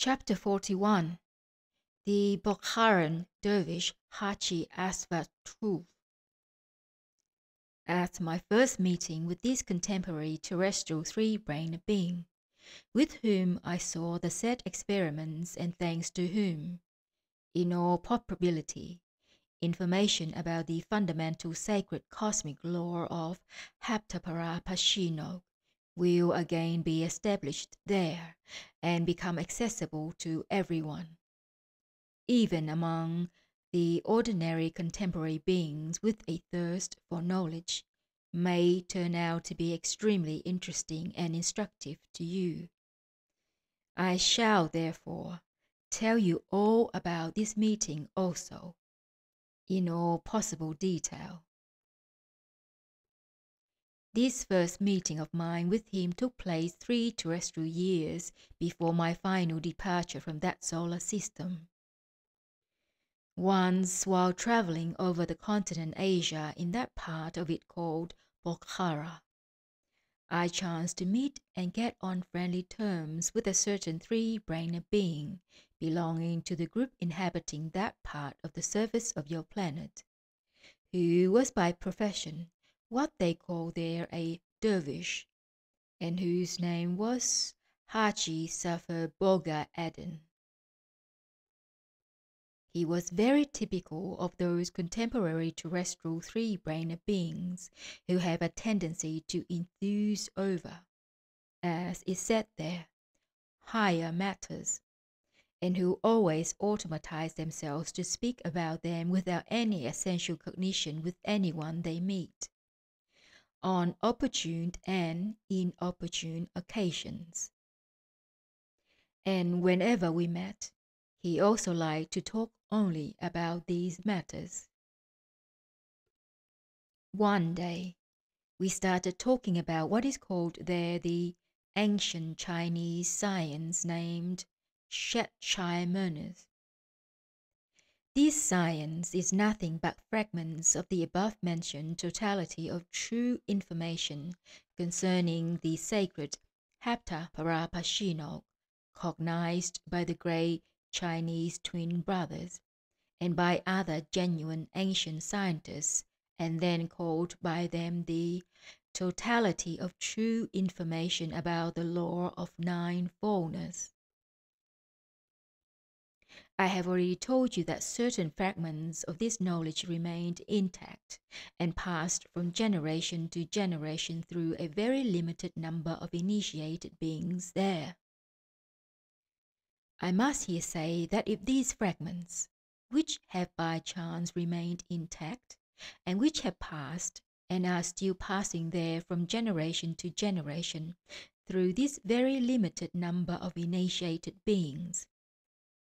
Chapter 41. The Bokharian Dervish Hadji Asvatz Troov. At my first meeting with this contemporary terrestrial three-brained being, with whom I saw the said experiments and thanks to whom, in all probability, information about the fundamental sacred cosmic law of Heptaparaparshinokh will again be established there and become accessible to everyone, even among the ordinary contemporary beings with a thirst for knowledge, may turn out to be extremely interesting and instructive to you. I shall, therefore, tell you all about this meeting also, in all possible detail. This first meeting of mine with him took place 3 terrestrial years before my final departure from that solar system. Once, while travelling over the continent Asia in that part of it called Bokhara, I chanced to meet and get on friendly terms with a certain three-brained being belonging to the group inhabiting that part of the surface of your planet, who was by profession what they call there a dervish, and whose name was Hadji Bokharian. He was very typical of those contemporary terrestrial three-brained beings who have a tendency to enthuse over, as is said there, higher matters, and who always automatize themselves to speak about them without any essential cognition with anyone they meet, on opportune and inopportune occasions. And whenever we met, he also liked to talk only about these matters. One day, we started talking about what is called there the ancient Chinese science named Shat-Chai-Mernis. This science is nothing but fragments of the above-mentioned totality of true information concerning the sacred Heptaparaparshinokh, cognized by the great Chinese twin brothers and by other genuine ancient scientists, and then called by them the totality of true information about the law of ninefoldness. I have already told you that certain fragments of this knowledge remained intact and passed from generation to generation through a very limited number of initiated beings there. I must here say that if these fragments, which have by chance remained intact, and which have passed and are still passing there from generation to generation through this very limited number of initiated beings,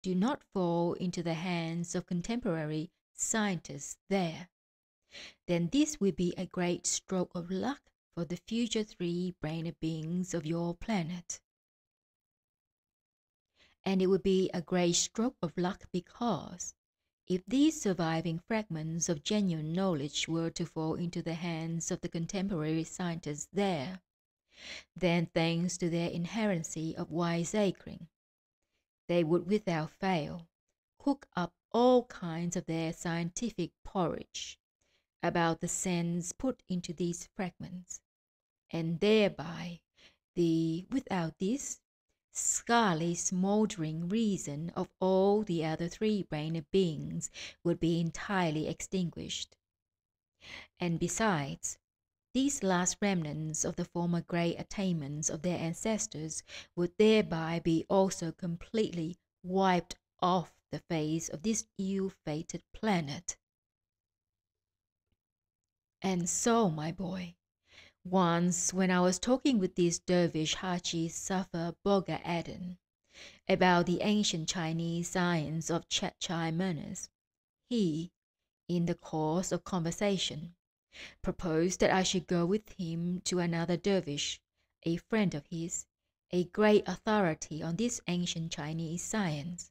do not fall into the hands of contemporary scientists there, then this will be a great stroke of luck for the future three-brained beings of your planet. And it would be a great stroke of luck because, if these surviving fragments of genuine knowledge were to fall into the hands of the contemporary scientists there, then thanks to their inherency of wiseacring, they would without fail cook up all kinds of their scientific porridge about the sense put into these fragments, and thereby the, without this, scarcely smouldering reason of all the other three-brained beings would be entirely extinguished. And besides, these last remnants of the former great attainments of their ancestors would thereby be also completely wiped off the face of this ill-fated planet. And so, my boy, once when I was talking with this dervish Hadji Bokharian about the ancient Chinese science of Shat-Chai-Mernis, he, in the course of conversation, proposed that I should go with him to another dervish, a friend of his, a great authority on this ancient Chinese science,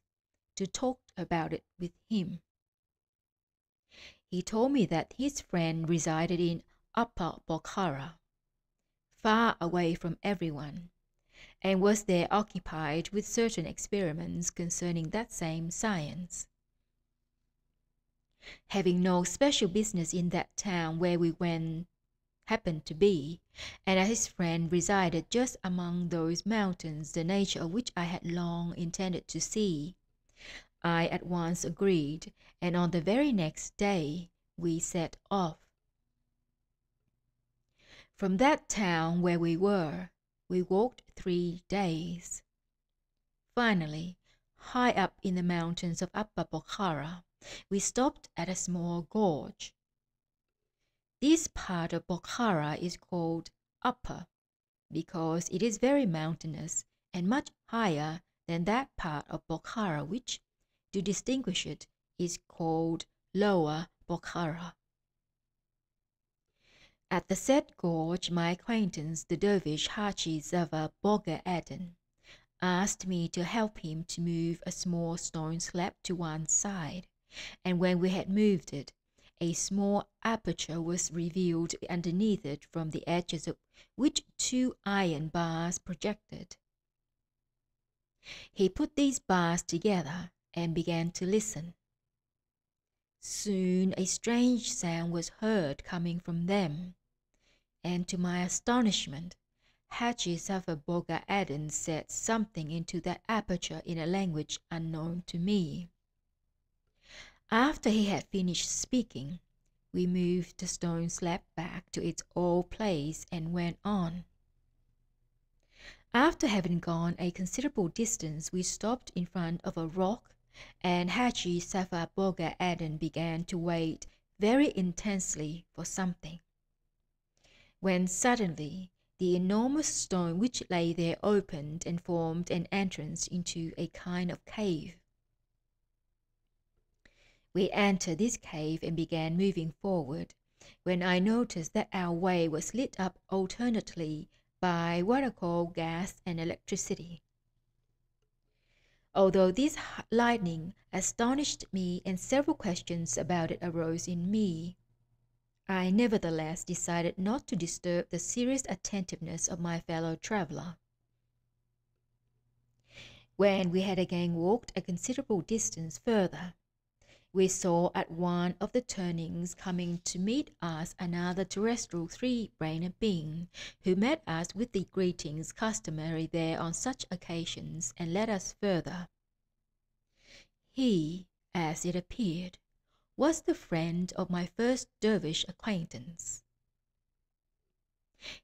to talk about it with him. He told me that his friend resided in Upper Bokhara, far away from everyone, and was there occupied with certain experiments concerning that same science. Having no special business in that town where we went happened to be, and as his friend resided just among those mountains, the nature of which I had long intended to see, I at once agreed, and on the very next day we set off. From that town where we were, we walked 3 days. Finally, high up in the mountains of Upper Bokhara, we stopped at a small gorge. This part of Bokhara is called Upper because it is very mountainous and much higher than that part of Bokhara which, to distinguish it, is called Lower Bokhara. At the said gorge, my acquaintance, the Dervish Hadji Bokharian, asked me to help him to move a small stone slab to one side, and when we had moved it, a small aperture was revealed underneath it, from the edges of which 2 iron bars projected. He put these bars together and began to listen. Soon a strange sound was heard coming from them, and to my astonishment, Hadji Bokharian said something into that aperture in a language unknown to me. After he had finished speaking, we moved the stone slab back to its old place and went on. After having gone a considerable distance, we stopped in front of a rock, and Hadji Bokharian began to wait very intensely for something, when suddenly the enormous stone which lay there opened and formed an entrance into a kind of cave. We entered this cave and began moving forward, when I noticed that our way was lit up alternately by what I call gas and electricity. Although this lightning astonished me and several questions about it arose in me, I nevertheless decided not to disturb the serious attentiveness of my fellow traveller. When we had again walked a considerable distance further, we saw at one of the turnings coming to meet us another terrestrial 3-brained being, who met us with the greetings customary there on such occasions and led us further. He, as it appeared, was the friend of my first dervish acquaintance.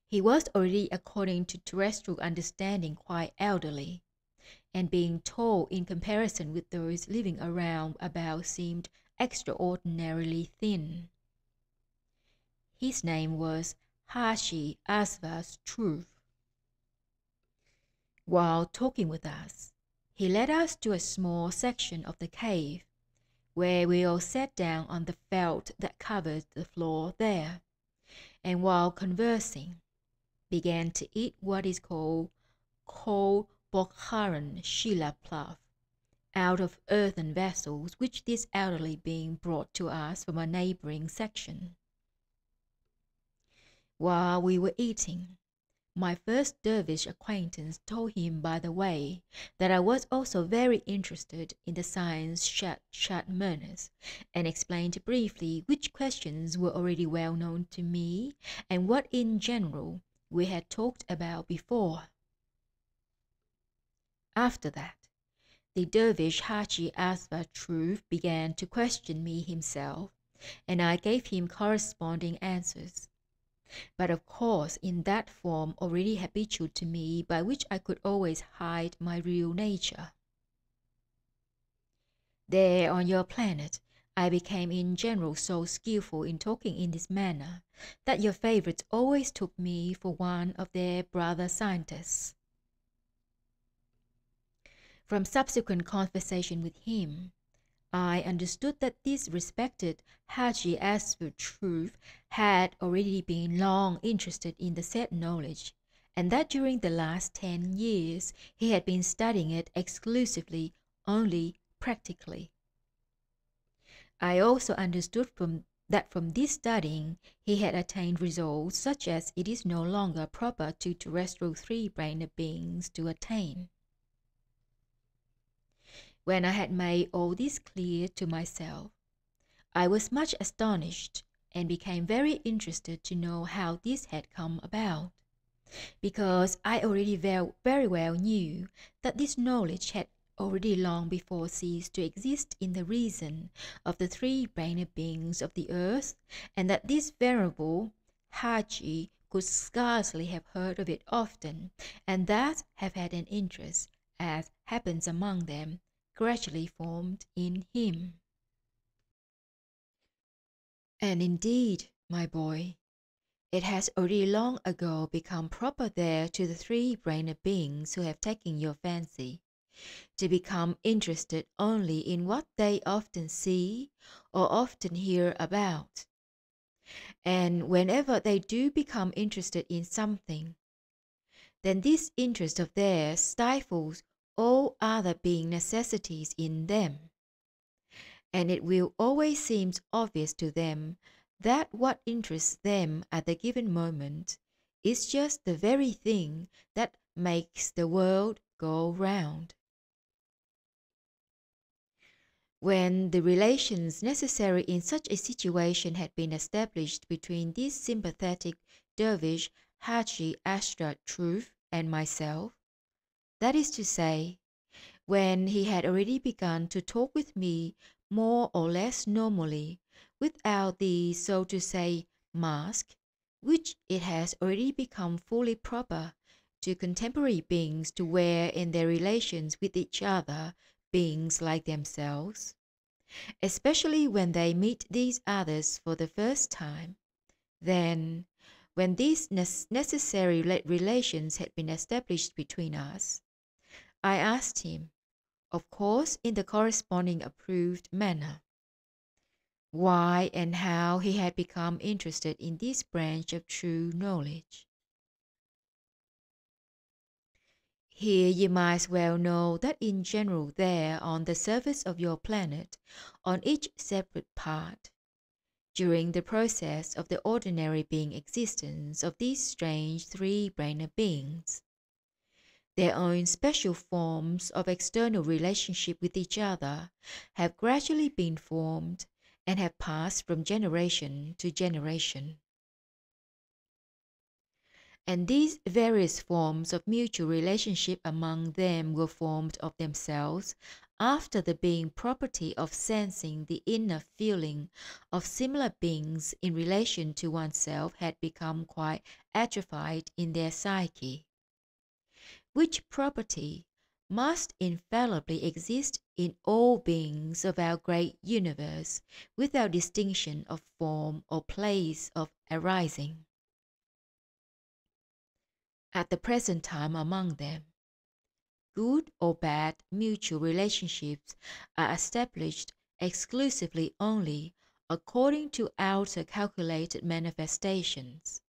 He was already, according to terrestrial understanding, quite elderly, and being tall in comparison with those living around about seemed extraordinarily thin. His name was Hadji Asvatz Troov. While talking with us, he led us to a small section of the cave, where we all sat down on the felt that covered the floor there, and while conversing, began to eat what is called cold Bokharian shilapov out of earthen vessels, which this elderly being brought to us from a neighbouring section. While we were eating, my first dervish acquaintance told him by the way that I was also very interested in the science Shat-Chai-Mernis, and explained briefly which questions were already well known to me and what in general we had talked about before. After that, the dervish Hadji Asvatz Troov began to question me himself, and I gave him corresponding answers, but of course in that form already habitual to me, by which I could always hide my real nature. There on your planet, I became in general so skillful in talking in this manner that your favorites always took me for one of their brother scientists. From subsequent conversation with him, I understood that this respected Hadji Asvatz Troov had already been long interested in the said knowledge, and that during the last 10 years he had been studying it exclusively, only practically. I also understood from that from this studying he had attained results such as it is no longer proper to terrestrial three-brained beings to attain. When I had made all this clear to myself, I was much astonished and became very interested to know how this had come about, because I already very well knew that this knowledge had already long before ceased to exist in the reason of the three-brained beings of the earth, and that this venerable Hadji could scarcely have heard of it often, and that have had an interest, as happens among them, gradually formed in him. And indeed, my boy, it has already long ago become proper there to the three-brained beings who have taken your fancy, to become interested only in what they often see or often hear about. And whenever they do become interested in something, then this interest of theirs stifles all other being necessities in them. And it will always seem obvious to them that what interests them at the given moment is just the very thing that makes the world go round. When the relations necessary in such a situation had been established between this sympathetic Dervish Hadji Ashrat Troov and myself, that is to say, when he had already begun to talk with me more or less normally, without the, so to say, mask, which it has already become fully proper to contemporary beings to wear in their relations with each other, beings like themselves, especially when they meet these others for the first time, then, when these necessary relations had been established between us, I asked him, of course in the corresponding approved manner, why and how he had become interested in this branch of true knowledge. Here you might well know that in general there on the surface of your planet, on each separate part, during the process of the ordinary being existence of these strange three-brained beings, their own special forms of external relationship with each other have gradually been formed and have passed from generation to generation. And these various forms of mutual relationship among them were formed of themselves after the being property of sensing the inner feeling of similar beings in relation to oneself had become quite atrophied in their psyche, which property must infallibly exist in all beings of our great universe without distinction of form or place of arising. At the present time among them, good or bad mutual relationships are established exclusively only according to outer calculated manifestations,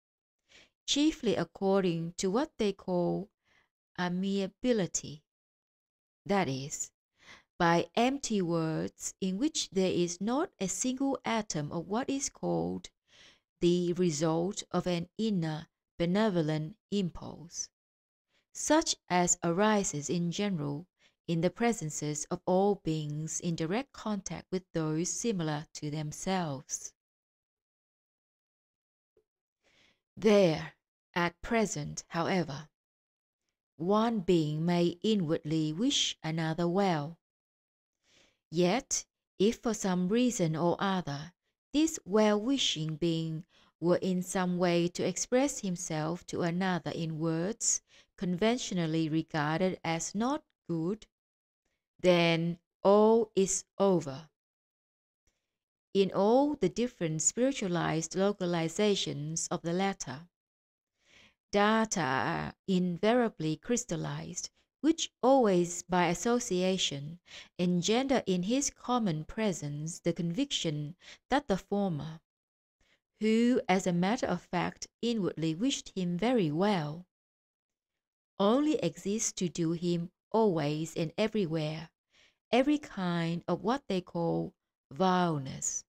chiefly according to what they call amiability, that is, by empty words in which there is not a single atom of what is called the result of an inner benevolent impulse, such as arises in general in the presences of all beings in direct contact with those similar to themselves. There, at present, however, one being may inwardly wish another well. Yet, if for some reason or other this well-wishing being were in some way to express himself to another in words conventionally regarded as not good, then all is over. In all the different spiritualized localizations of the latter, data are invariably crystallized, which always by association engender in his common presence the conviction that the former, who as a matter of fact inwardly wished him very well, only exists to do him always and everywhere every kind of what they call vileness.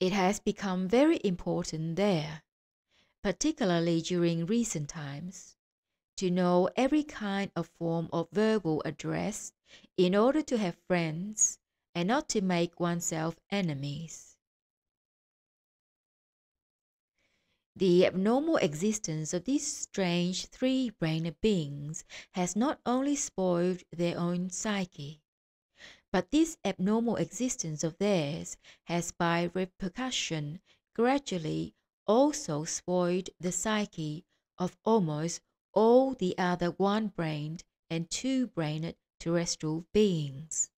It has become very important there, particularly during recent times, to know every kind of form of verbal address in order to have friends and not to make oneself enemies. The abnormal existence of these strange three-brained beings has not only spoiled their own psyche, but this abnormal existence of theirs has by repercussion gradually also spoiled the psyche of almost all the other one-brained and two-brained terrestrial beings.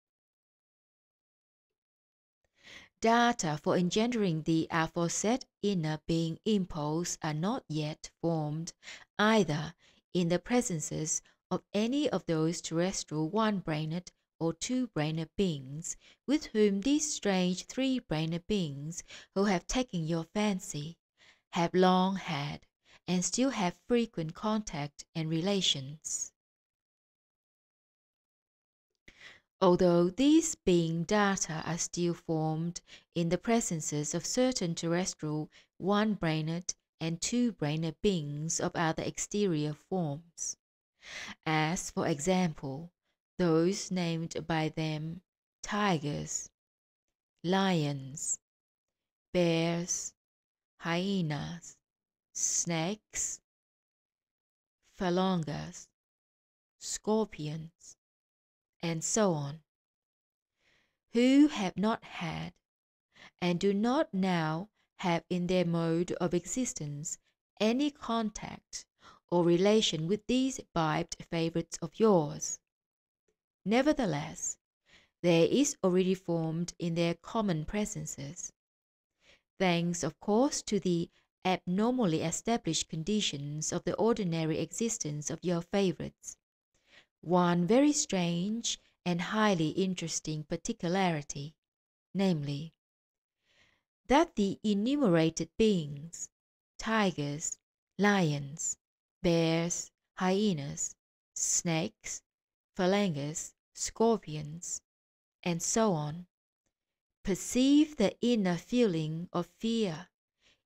Data for engendering the aforesaid inner being impulse are not yet formed either in the presences of any of those terrestrial one-brained or two-brained beings with whom these strange three-brained beings who have taken your fancy have long had and still have frequent contact and relations. Although these being data are still formed in the presences of certain terrestrial one-brained and two-brained beings of other exterior forms, as for example those named by them tigers, lions, bears, hyenas, snakes, phalanges, scorpions, and so on, who have not had and do not now have in their mode of existence any contact or relation with these bibed favorites of yours. Nevertheless, there is already formed in their common presences, thanks of course to the abnormally established conditions of the ordinary existence of your favorites, one very strange and highly interesting particularity, namely, that the enumerated beings, tigers, lions, bears, hyenas, snakes, phalanges, scorpions, and so on, perceive the inner feeling of fear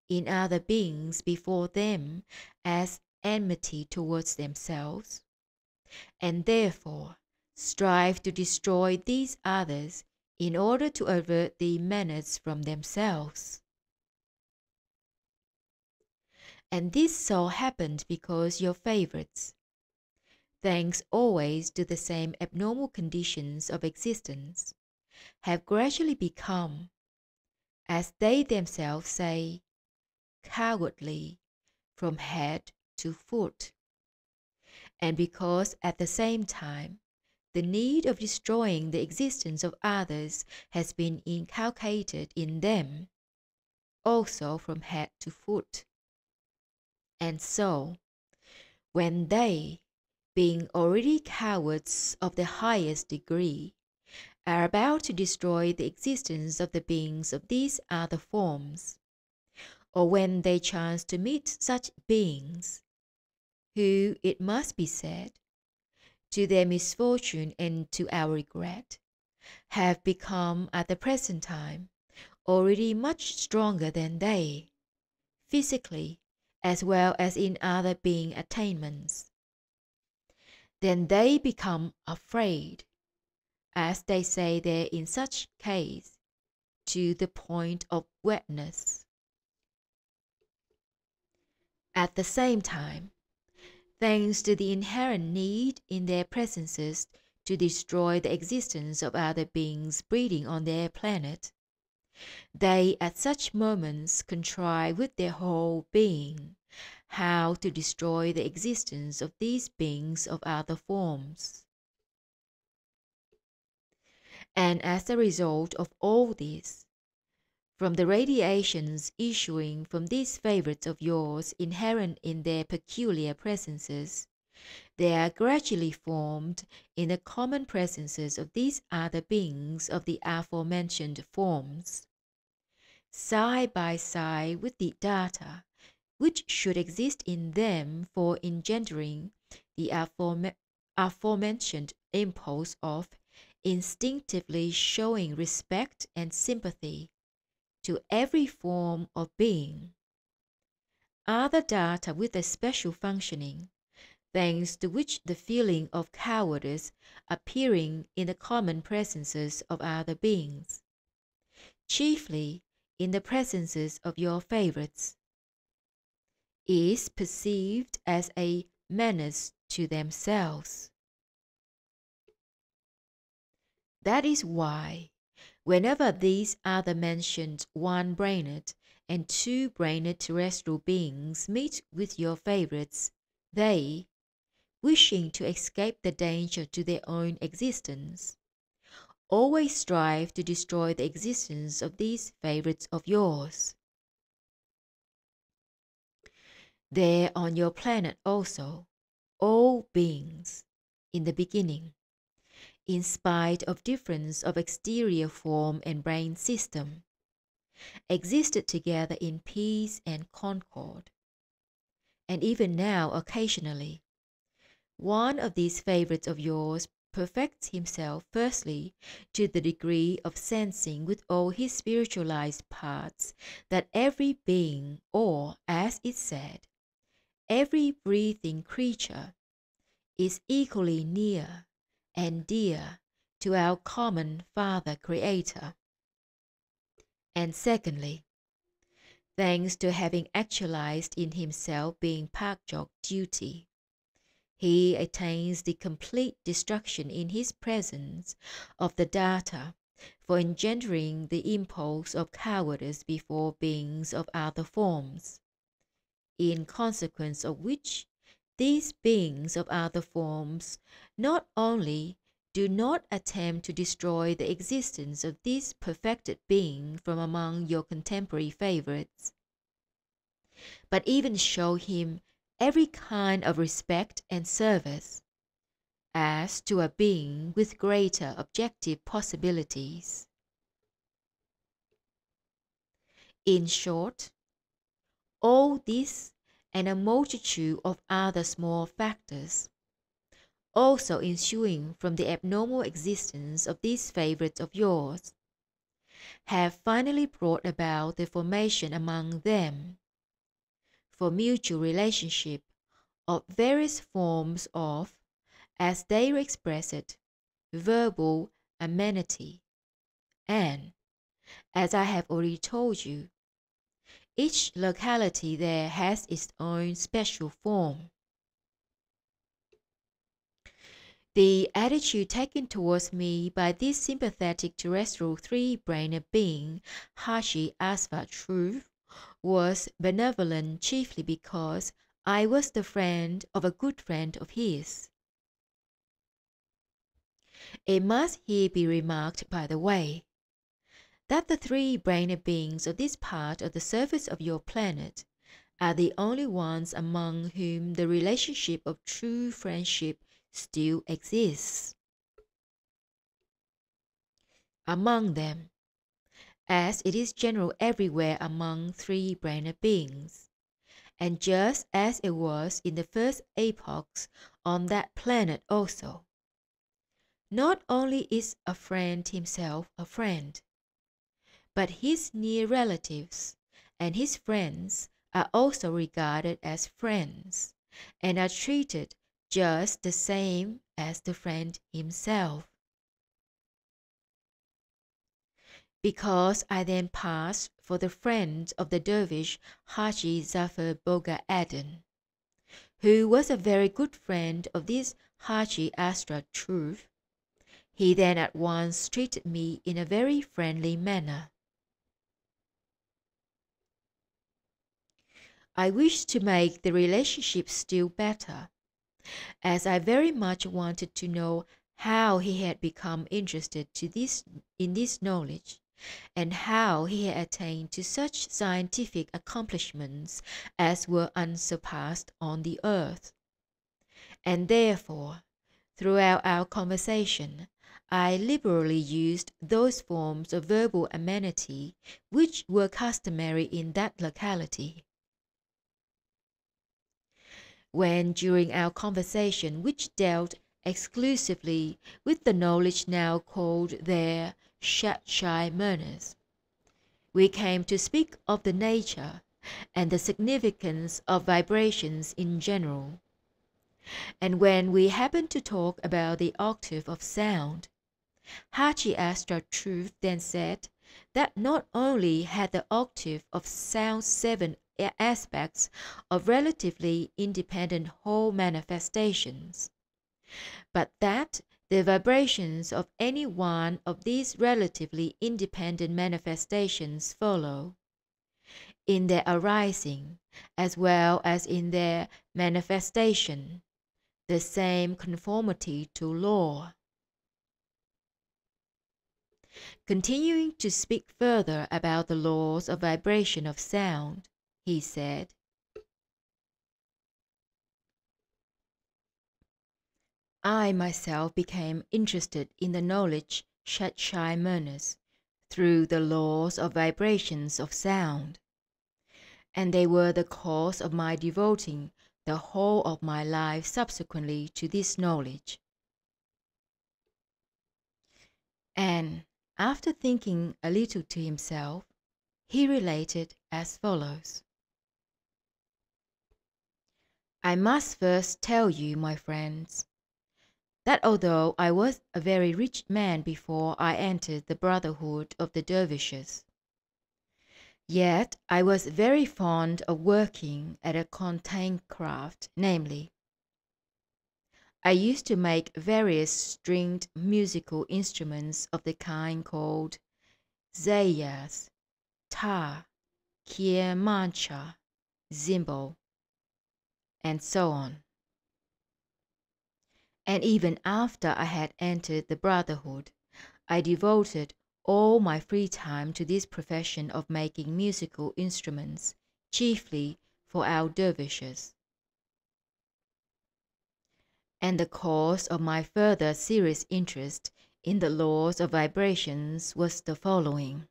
in other beings before them as enmity towards themselves, and therefore strive to destroy these others in order to avert the menace from themselves. And this so happened because your favorites, thanks always to the same abnormal conditions of existence, have gradually become, as they themselves say, cowardly from head to foot, and because at the same time the need of destroying the existence of others has been inculcated in them, also from head to foot. And so, when they, being already cowards of the highest degree, are about to destroy the existence of the beings of these other forms, or when they chance to meet such beings, who, it must be said, to their misfortune and to our regret, have become at the present time already much stronger than they, physically as well as in other being attainments, then they become afraid, as they say there in such case, to the point of wetness. At the same time, thanks to the inherent need in their presences to destroy the existence of other beings breeding on their planet, they at such moments contrive with their whole being how to destroy the existence of these beings of other forms. And as a result of all this, from the radiations issuing from these favorites of yours inherent in their peculiar presences, they are gradually formed in the common presences of these other beings of the aforementioned forms, side by side with the data which should exist in them for engendering the aforementioned impulse of instinctively showing respect and sympathy to every form of being. Other data with a special functioning, thanks to which the feeling of cowardice appearing in the common presences of other beings, chiefly in the presences of your favorites, is perceived as a menace to themselves. That is why, whenever these other mentioned one-brained and two-brained terrestrial beings meet with your favorites, they, wishing to escape the danger to their own existence, always strive to destroy the existence of these favorites of yours. There on your planet also, all beings, in the beginning, in spite of difference of exterior form and brain system, existed together in peace and concord. And even now, occasionally, one of these favorites of yours perfects himself firstly to the degree of sensing with all his spiritualized parts that every being, or, as it said, every breathing creature, is equally near and dear to our common Father Creator. And secondly, thanks to having actualized in himself being-Hikhdjnapar duty, he attains the complete destruction in his presence of the data for engendering the impulse of cowardice before beings of other forms, in consequence of which these beings of other forms not only do not attempt to destroy the existence of this perfected being from among your contemporary favorites, but even show him every kind of respect and service, as to a being with greater objective possibilities. In short, all this and a multitude of other small factors, also ensuing from the abnormal existence of these favorites of yours, have finally brought about the formation among them, for mutual relationship, of various forms of, as they express it, verbal amenity, and, as I have already told you, each locality there has its own special form. The attitude taken towards me by this sympathetic terrestrial three-brained being, Hadji Asvatz Troov, was benevolent chiefly because I was the friend of a good friend of his. It must here be remarked, by the way, that the three-brained beings of this part of the surface of your planet are the only ones among whom the relationship of true friendship still exists. Among them, as it is general everywhere among three-brained beings, and just as it was in the first epochs on that planet also, not only is a friend himself a friend, but his near relatives and his friends are also regarded as friends, and are treated just the same as the friend himself. Because I then passed for the friend of the Dervish Hadji Bokharian, who was a very good friend of this Hadji Asvatz Troov, he then at once treated me in a very friendly manner. I wished to make the relationship still better, as I very much wanted to know how he had become interested in this knowledge, and how he had attained to such scientific accomplishments as were unsurpassed on the earth. And therefore, throughout our conversation, I liberally used those forms of verbal amenity which were customary in that locality. When during our conversation, which dealt exclusively with the knowledge now called there Shat-Chai-Mernis, we came to speak of the nature and the significance of vibrations in general. And when we happened to talk about the octave of sound, Hadji Troov then said that not only had the octave of sound 7 aspects of relatively independent whole manifestations, but that the vibrations of any one of these relatively independent manifestations follow, in their arising as well as in their manifestation, the same conformity to law. Continuing to speak further about the laws of vibration of sound, he said, I myself became interested in the knowledge Shat-Chai-Mernis through the laws of vibrations of sound, and they were the cause of my devoting the whole of my life subsequently to this knowledge. And after thinking a little to himself, he related as follows. I must first tell you, my friends, that although I was a very rich man before I entered the brotherhood of the Dervishes, yet I was very fond of working at a content craft, namely, I used to make various stringed musical instruments of the kind called zayas, tar, kiemancha, zimbal, and so on. And even after I had entered the brotherhood, I devoted all my free time to this profession of making musical instruments, chiefly for our dervishes. And the cause of my further serious interest in the laws of vibrations was the following.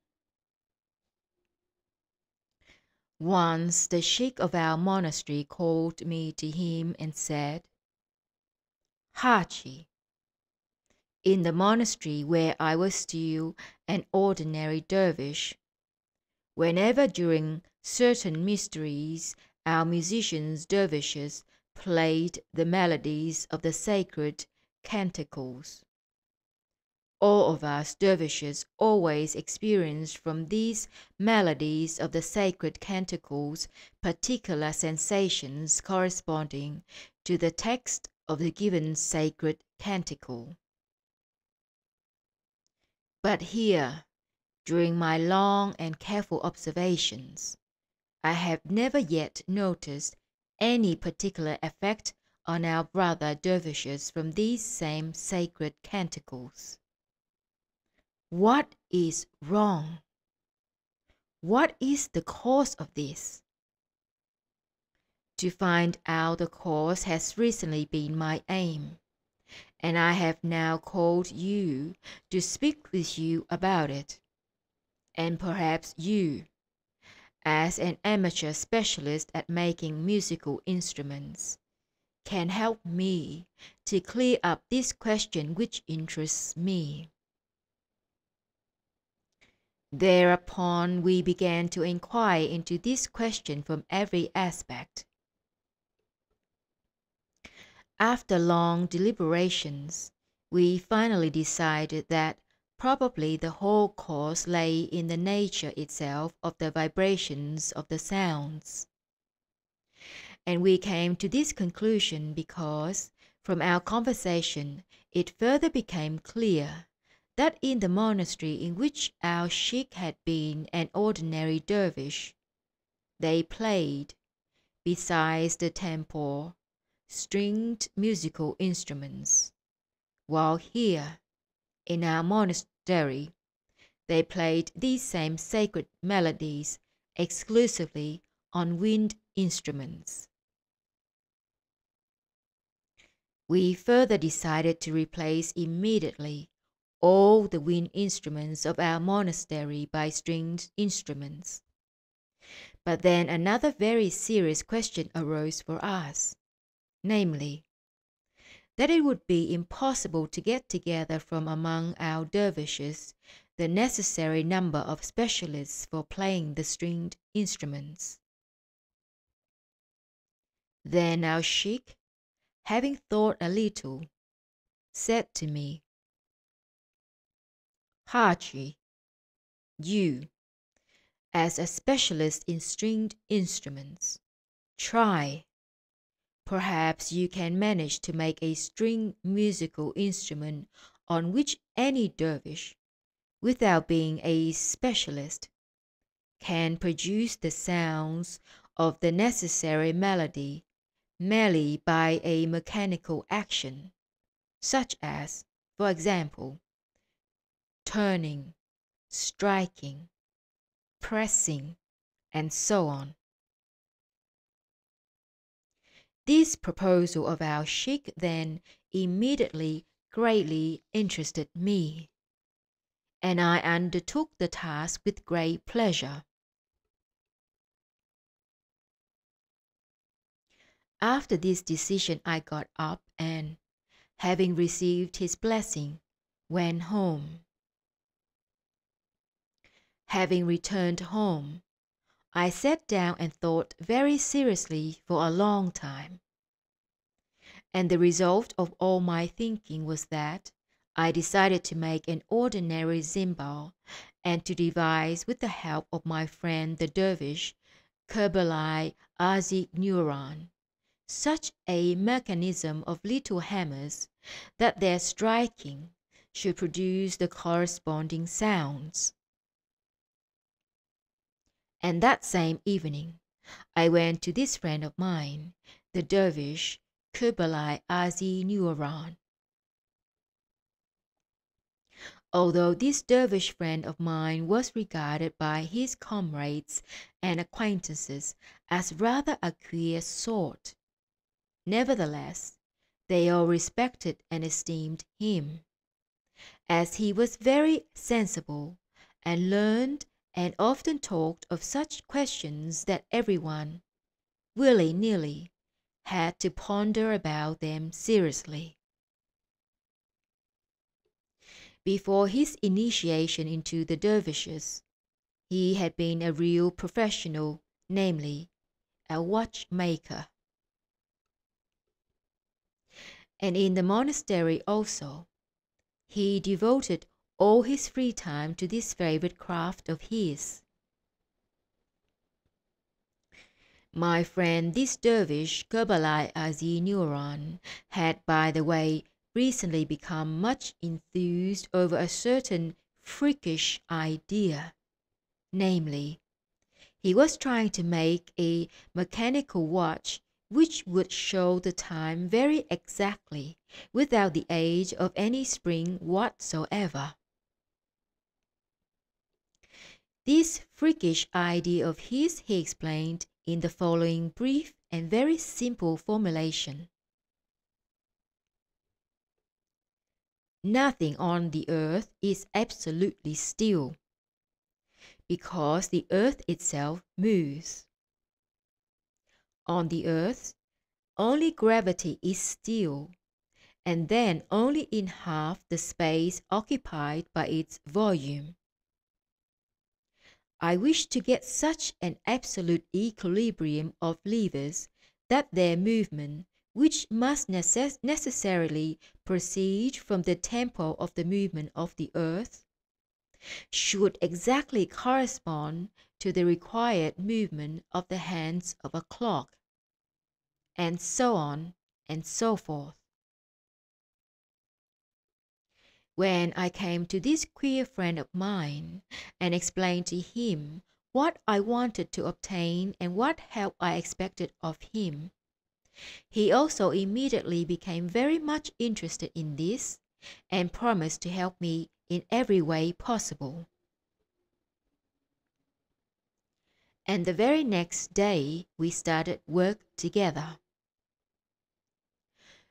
Once the sheikh of our monastery called me to him and said, Hadji, in the monastery where I was still an ordinary dervish, whenever during certain mysteries our musicians dervishes played the melodies of the sacred canticles, all of us dervishes always experienced from these melodies of the sacred canticles particular sensations corresponding to the text of the given sacred canticle. But here, during my long and careful observations, I have never yet noticed any particular effect on our brother dervishes from these same sacred canticles. What is wrong? What is the cause of this? To find out the cause has recently been my aim, and I have now called you to speak with you about it. And perhaps you, as an amateur specialist at making musical instruments, can help me to clear up this question which interests me. Thereupon we began to inquire into this question from every aspect. After long deliberations, we finally decided that probably the whole cause lay in the nature itself of the vibrations of the sounds. And we came to this conclusion because, from our conversation, it further became clear that in the monastery in which our sheikh had been an ordinary dervish, they played, besides the temple, stringed musical instruments, while here, in our monastery, they played these same sacred melodies exclusively on wind instruments. We further decided to replace immediately all the wind instruments of our monastery by stringed instruments. But then another very serious question arose for us, namely, that it would be impossible to get together from among our dervishes the necessary number of specialists for playing the stringed instruments. Then our sheikh, having thought a little, said to me, "Hadji, you, as a specialist in stringed instruments, try. Perhaps you can manage to make a string musical instrument on which any dervish, without being a specialist, can produce the sounds of the necessary melody merely by a mechanical action, such as, for example, turning, striking, pressing, and so on." This proposal of our sheikh then immediately greatly interested me, and I undertook the task with great pleasure. After this decision I got up and, having received his blessing, went home. Having returned home, I sat down and thought very seriously for a long time. And the result of all my thinking was that I decided to make an ordinary zimbal and to devise, with the help of my friend the Dervish, Beelzebub, such a mechanism of little hammers that their striking should produce the corresponding sounds. And that same evening I went to this friend of mine, the Dervish Beelzebub. Although this Dervish friend of mine was regarded by his comrades and acquaintances as rather a queer sort, nevertheless they all respected and esteemed him, as he was very sensible and learned and often talked of such questions that everyone, willy-nilly, had to ponder about them seriously. Before his initiation into the dervishes, he had been a real professional, namely, a watchmaker. And in the monastery also, he devoted all his free time to this favorite craft of his. My friend this dervish Beelzebub had, by the way, recently become much enthused over a certain freakish idea, namely, he was trying to make a mechanical watch which would show the time very exactly without the aid of any spring whatsoever. This freakish idea of his he explained in the following brief and very simple formulation. Nothing on the earth is absolutely still, because the earth itself moves. On the earth, only gravity is still, and then only in half the space occupied by its volume. I wish to get such an absolute equilibrium of levers that their movement, which must necessarily proceed from the tempo of the movement of the earth, should exactly correspond to the required movement of the hands of a clock, and so on and so forth. When I came to this queer friend of mine and explained to him what I wanted to obtain and what help I expected of him, he also immediately became very much interested in this and promised to help me in every way possible. And the very next day we started work together.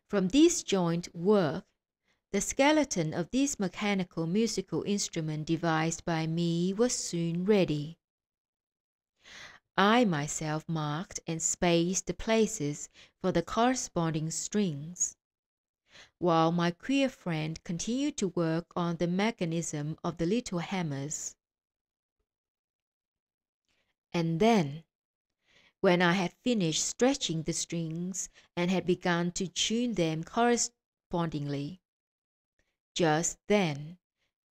From this joint work, the skeleton of this mechanical musical instrument devised by me was soon ready. I myself marked and spaced the places for the corresponding strings. while my queer friend continued to work on the mechanism of the little hammers. And then, when I had finished stretching the strings and had begun to tune them correspondingly, just then,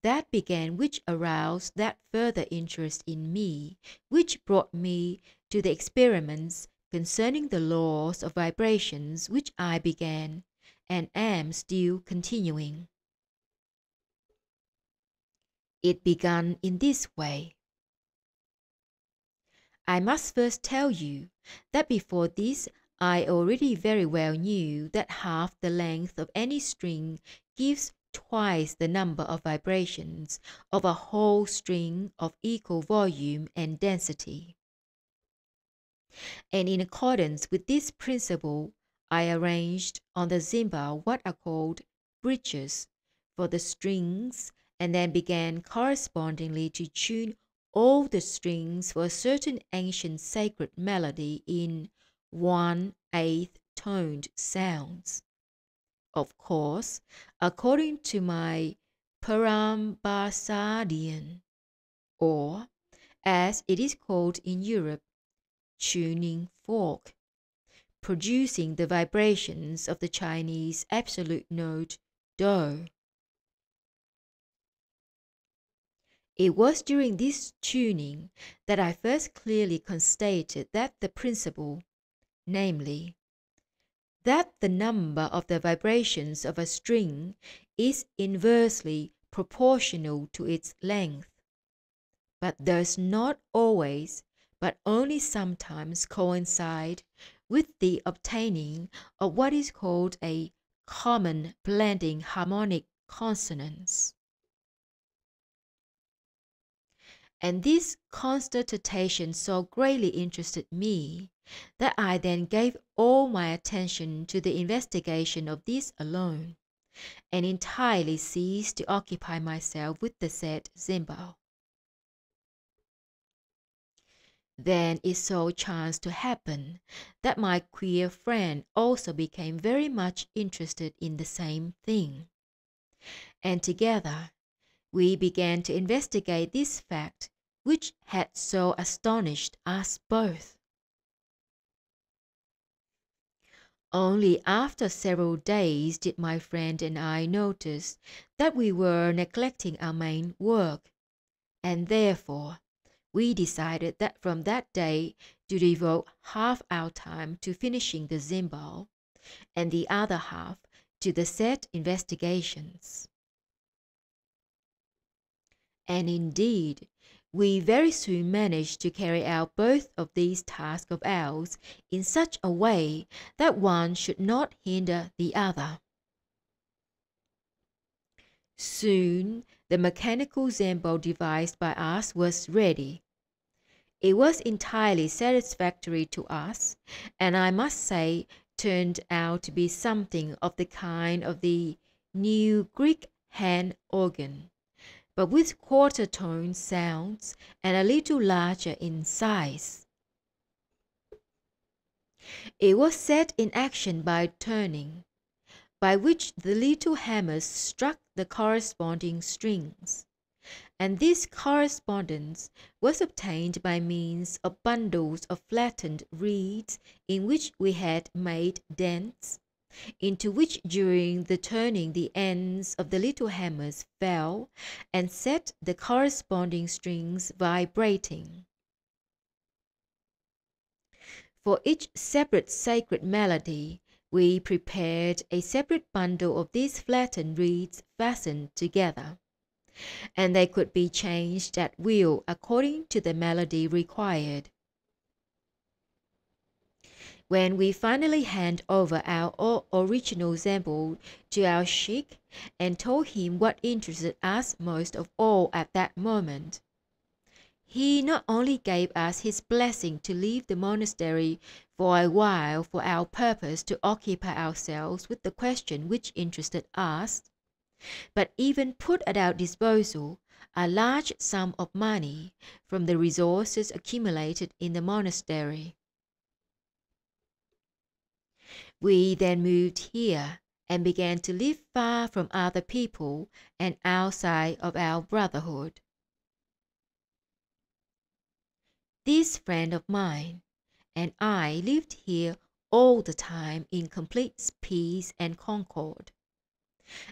that began which aroused that further interest in me, which brought me to the experiments concerning the laws of vibrations which I began and am still continuing. It began in this way. I must first tell you that before this I already very well knew that half the length of any string gives twice the number of vibrations of a whole string of equal volume and density. And in accordance with this principle, I arranged on the zimbal what are called bridges for the strings, and then began correspondingly to tune all the strings for a certain ancient sacred melody in 1/8 toned sounds. Of course, according to my Perambarrasidaan, or, as it is called in Europe, tuning fork, producing the vibrations of the Chinese absolute note do. It was during this tuning that I first clearly constated that the principle, namely, that the number of the vibrations of a string is inversely proportional to its length, but does not always, but only sometimes coincide with the obtaining of what is called a common blending harmonic consonance. And this constatation so greatly interested me that I then gave all my attention to the investigation of this alone, and entirely ceased to occupy myself with the said zimbal. Then it so chanced to happen that my queer friend also became very much interested in the same thing, and together we began to investigate this fact which had so astonished us both. Only after several days did my friend and I notice that we were neglecting our main work, and therefore we decided that from that day to devote half our time to finishing the zimbal, and the other half to the said investigations. And indeed, we very soon managed to carry out both of these tasks of ours in such a way that one should not hinder the other. Soon the mechanical zimbal devised by us was ready. It was entirely satisfactory to us, and I must say turned out to be something of the kind of the new Greek hand organ, but with quarter-tone sounds and a little larger in size. It was set in action by turning, by which the little hammers struck the corresponding strings, and this correspondence was obtained by means of bundles of flattened reeds in which we had made dents, into which during the turning the ends of the little hammers fell and set the corresponding strings vibrating. For each separate sacred melody, we prepared a separate bundle of these flattened reeds fastened together, and they could be changed at will according to the melody required. When we finally hand over our original zimbal to our sheikh and told him what interested us most of all at that moment, he not only gave us his blessing to leave the monastery for a while for our purpose to occupy ourselves with the question which interested us, but even put at our disposal a large sum of money from the resources accumulated in the monastery. We then moved here, and began to live far from other people and outside of our brotherhood. This friend of mine and I lived here all the time in complete peace and concord,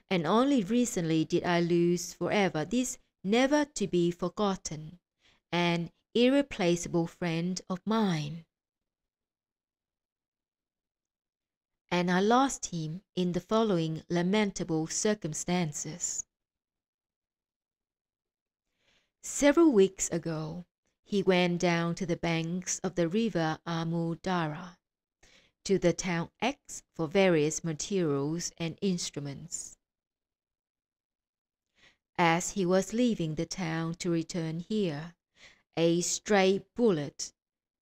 and only recently did I lose forever this never-to-be-forgotten and irreplaceable friend of mine. And I lost him in the following lamentable circumstances. Several weeks ago, he went down to the banks of the river Amudara, to the town X for various materials and instruments. As he was leaving the town to return here, a stray bullet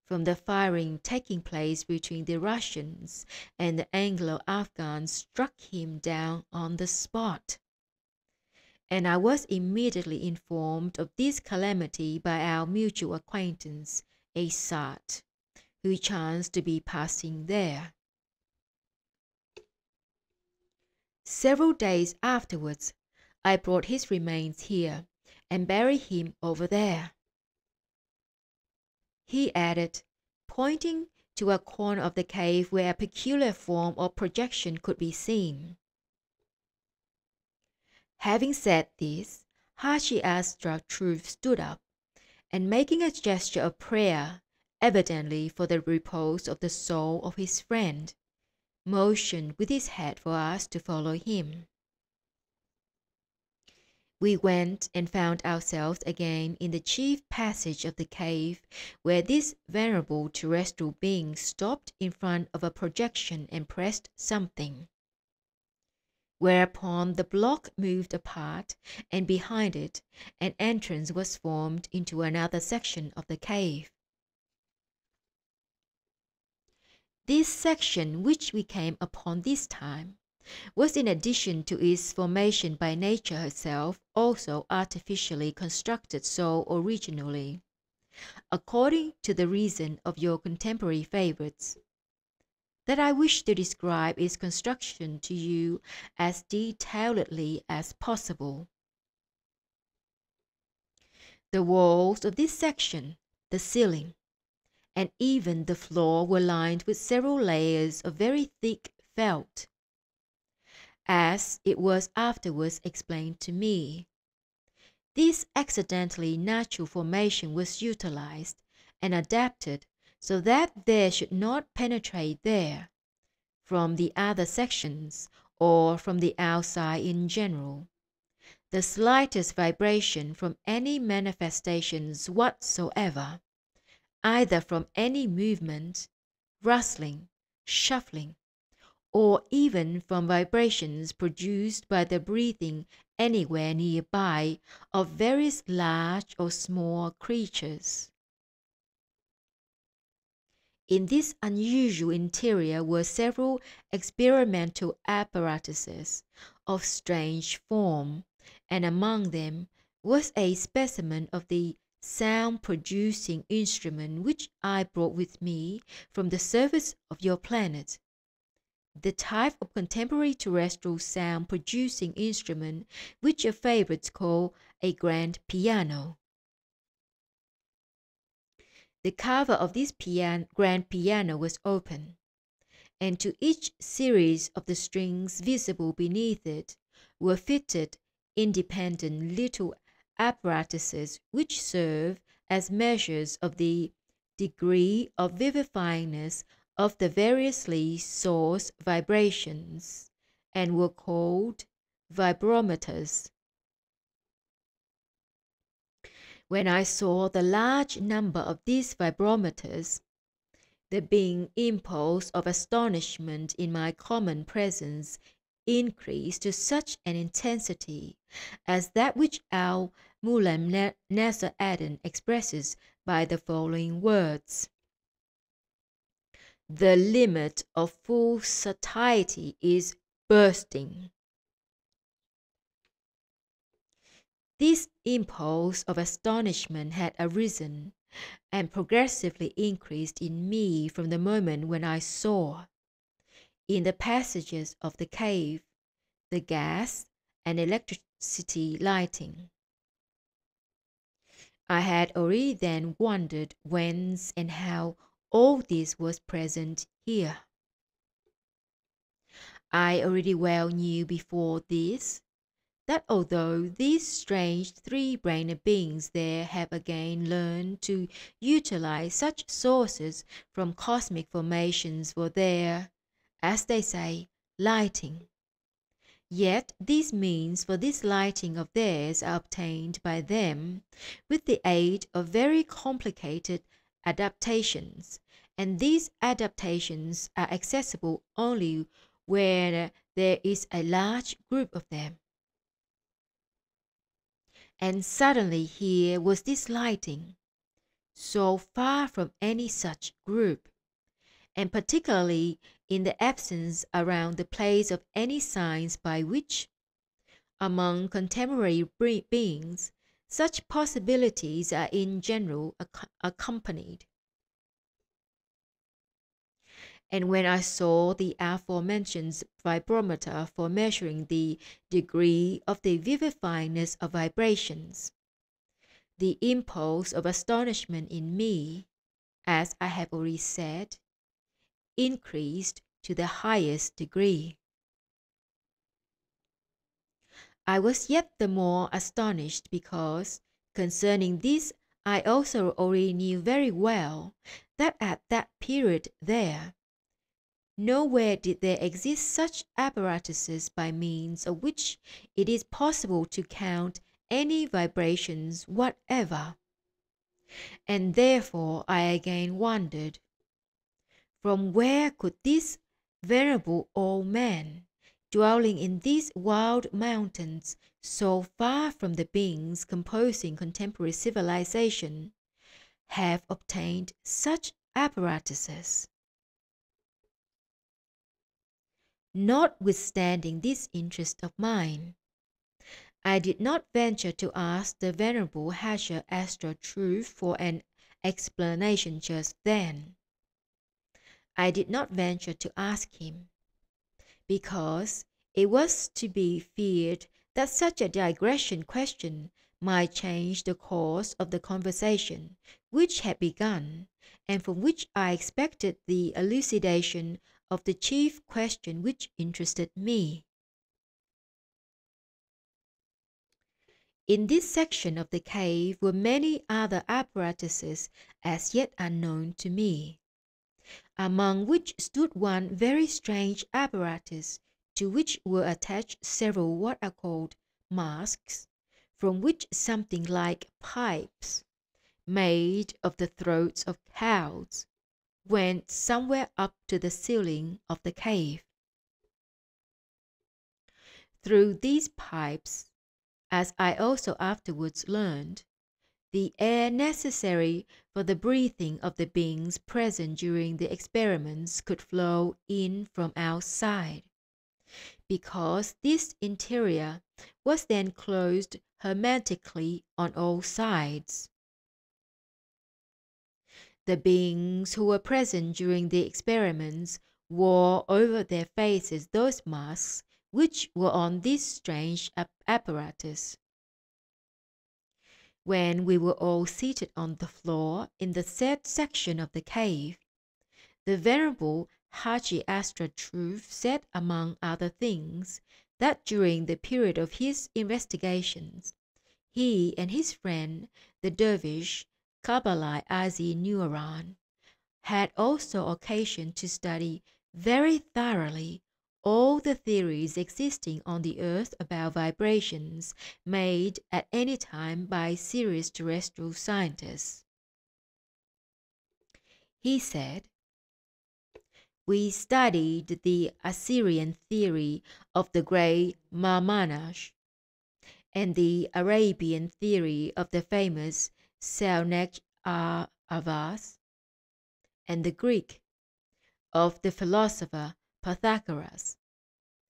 from the firing taking place between the Russians and the Anglo-Afghans struck him down on the spot, and I was immediately informed of this calamity by our mutual acquaintance, Asvatz, who chanced to be passing there. Several days afterwards, I brought his remains here and buried him over there. He added, pointing to a corner of the cave where a peculiar form or projection could be seen. Having said this, Hadji Troov stood up, and making a gesture of prayer, evidently for the repose of the soul of his friend, motioned with his head for us to follow him. We went and found ourselves again in the chief passage of the cave, where this venerable terrestrial being stopped in front of a projection and pressed something, whereupon the block moved apart, and behind it an entrance was formed into another section of the cave. This section, which we came upon this time, was, in addition to its formation by nature herself, also artificially constructed so originally, according to the reason of your contemporary favourites, that I wish to describe its construction to you as detailedly as possible. The walls of this section, the ceiling, and even the floor were lined with several layers of very thick felt. As it was afterwards explained to me, this accidentally natural formation was utilized and adapted so that there should not penetrate there, from the other sections or from the outside in general, the slightest vibration from any manifestations whatsoever, either from any movement, rustling, shuffling, or even from vibrations produced by the breathing anywhere nearby of various large or small creatures. In this unusual interior were several experimental apparatuses of strange form, and among them was a specimen of the sound-producing instrument which I brought with me from the surface of your planet, the type of contemporary terrestrial sound-producing instrument which your favourites call a grand piano. The cover of this grand piano was open, and to each series of the strings visible beneath it were fitted independent little apparatuses which serve as measures of the degree of vivifyingness of the variously sourced vibrations, and were called vibrometers. When I saw the large number of these vibrometers, the being impulse of astonishment in my common presence increased to such an intensity as that which our Mulam Nasser Aden expresses by the following words: "The limit of full satiety is bursting." This impulse of astonishment had arisen and progressively increased in me from the moment when I saw, in the passages of the cave, the gas and electricity lighting. I had already then wondered whence and how all this was present here. I already well knew before this that although these strange three-brained beings there have again learned to utilize such sources from cosmic formations for their, as they say, lighting, yet these means for this lighting of theirs are obtained by them with the aid of very complicated adaptations, and these adaptations are accessible only where there is a large group of them. And suddenly here was this lighting, so far from any such group, and particularly in the absence around the place of any signs by which, among contemporary beings, such possibilities are in general accompanied. And when I saw the aforementioned vibrometer for measuring the degree of the vivifyingness of vibrations, the impulse of astonishment in me, as I have already said, increased to the highest degree. I was yet the more astonished because, concerning this, I also already knew very well that at that period there, nowhere did there exist such apparatuses by means of which it is possible to count any vibrations whatever. And therefore I again wondered, from where could this venerable old man, dwelling in these wild mountains so far from the beings composing contemporary civilization, have obtained such apparatuses? Notwithstanding this interest of mine, I did not venture to ask the venerable Hadji Troov for an explanation just then. I did not venture to ask him, because it was to be feared that such a digression question might change the course of the conversation which had begun, and from which I expected the elucidation of the chief question which interested me. In this section of the cave were many other apparatuses as yet unknown to me, among which stood one very strange apparatus, to which were attached several what are called masks, from which something like pipes, made of the throats of cows, went somewhere up to the ceiling of the cave. Through these pipes, as I also afterwards learned, the air necessary for the breathing of the beings present during the experiments could flow in from outside, because this interior was then closed hermetically on all sides. The beings who were present during the experiments wore over their faces those masks which were on this strange apparatus. When we were all seated on the floor in the said section of the cave, the venerable Hadji Troov said, among other things, that during the period of his investigations, he and his friend, the Dervish Kalmanuior, had also occasion to study very thoroughly all the theories existing on the earth about vibrations made at any time by serious terrestrial scientists. He said, "We studied the Assyrian theory of the great Marmanash, and the Arabian theory of the famous Asvatz, and the Greek of the philosopher Pythagoras,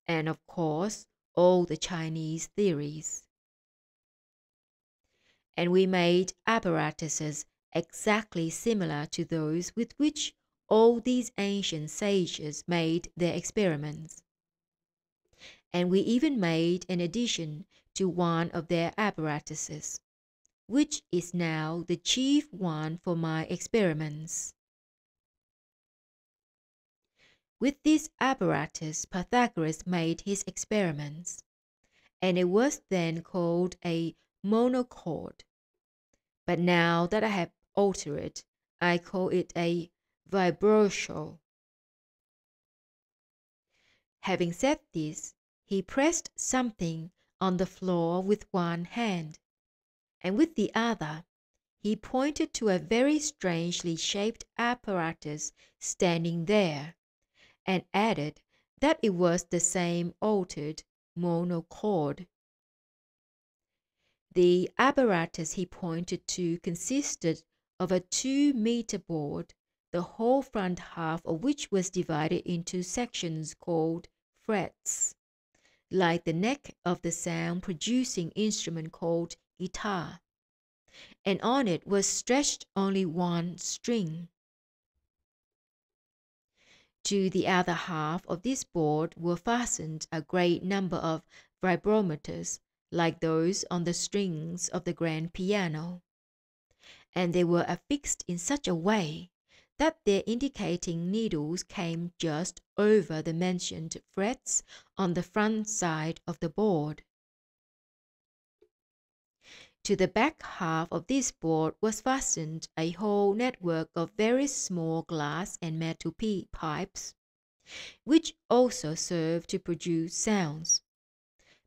and of course all the Chinese theories. And we made apparatuses exactly similar to those with which all these ancient sages made their experiments. And we even made an addition to one of their apparatuses, which is now the chief one for my experiments. With this apparatus Pythagoras made his experiments, and it was then called a monochord. But now that I have altered it, I call it a vibrato. Having said this, he pressed something on the floor with one hand, and with the other he pointed to a very strangely shaped apparatus standing there, and added that it was the same altered monochord. The apparatus he pointed to consisted of a 2-meter board, the whole front half of which was divided into sections called frets, like the neck of the sound-producing instrument called guitar, and on it was stretched only one string. To the other half of this board were fastened a great number of vibrometers, like those on the strings of the grand piano, and they were affixed in such a way that their indicating needles came just over the mentioned frets on the front side of the board. To the back half of this board was fastened a whole network of very small glass and metal pipes, which also served to produce sounds,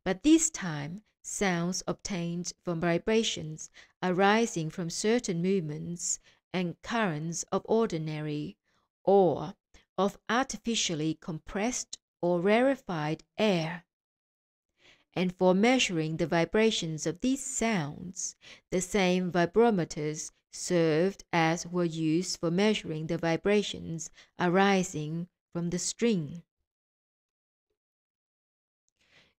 but this time sounds obtained from vibrations arising from certain movements and currents of ordinary or of artificially compressed or rarefied air. And for measuring the vibrations of these sounds, the same vibrometers served as were used for measuring the vibrations arising from the string.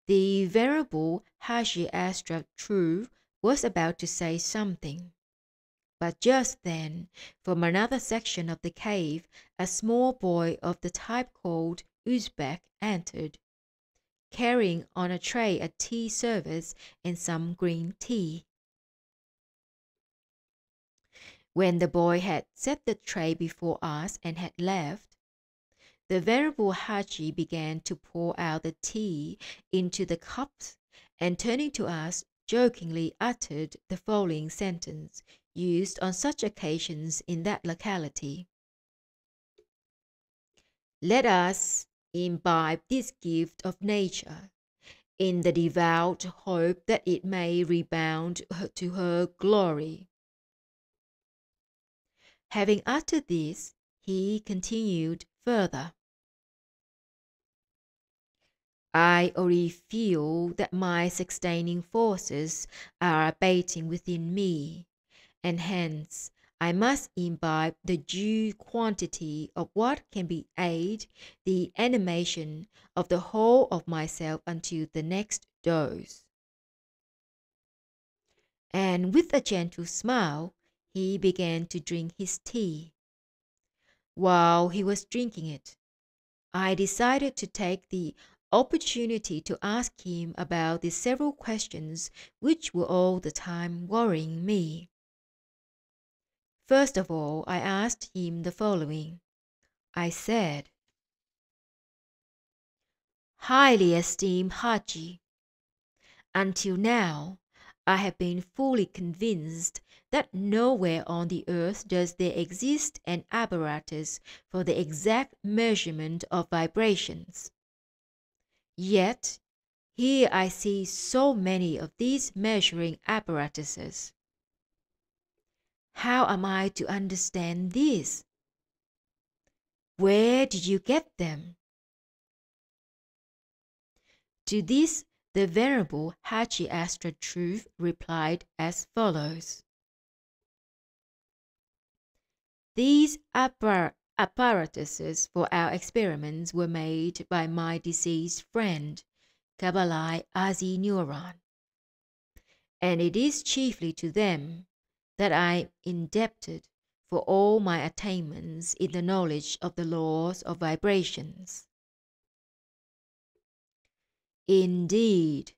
The venerable Hadji Troov was about to say something, but just then, from another section of the cave, a small boy of the type called Uzbek entered, carrying on a tray a tea service and some green tea. When the boy had set the tray before us and had left, the venerable Hadji began to pour out the tea into the cups, and turning to us, jokingly uttered the following sentence, used on such occasions in that locality: "Let us imbibe this gift of nature, in the devout hope that it may rebound to her glory." Having uttered this, he continued further: "I already feel that my sustaining forces are abating within me, and hence I must imbibe the due quantity of what can aid the animation of the whole of myself until the next dose." And with a gentle smile, he began to drink his tea. While he was drinking it, I decided to take the opportunity to ask him about the several questions which were all the time worrying me. First of all, I asked him the following. I said, "Highly esteemed Hadji, until now I have been fully convinced that nowhere on the earth does there exist an apparatus for the exact measurement of vibrations. Yet here I see so many of these measuring apparatuses. How am I to understand this? Where did you get them?" To this the venerable Hadji Troov replied as follows: "These apparatuses for our experiments were made by my deceased friend, Kabbalah-Asi-Neuron, and it is chiefly to them that I am indebted for all my attainments in the knowledge of the laws of vibrations. Indeed,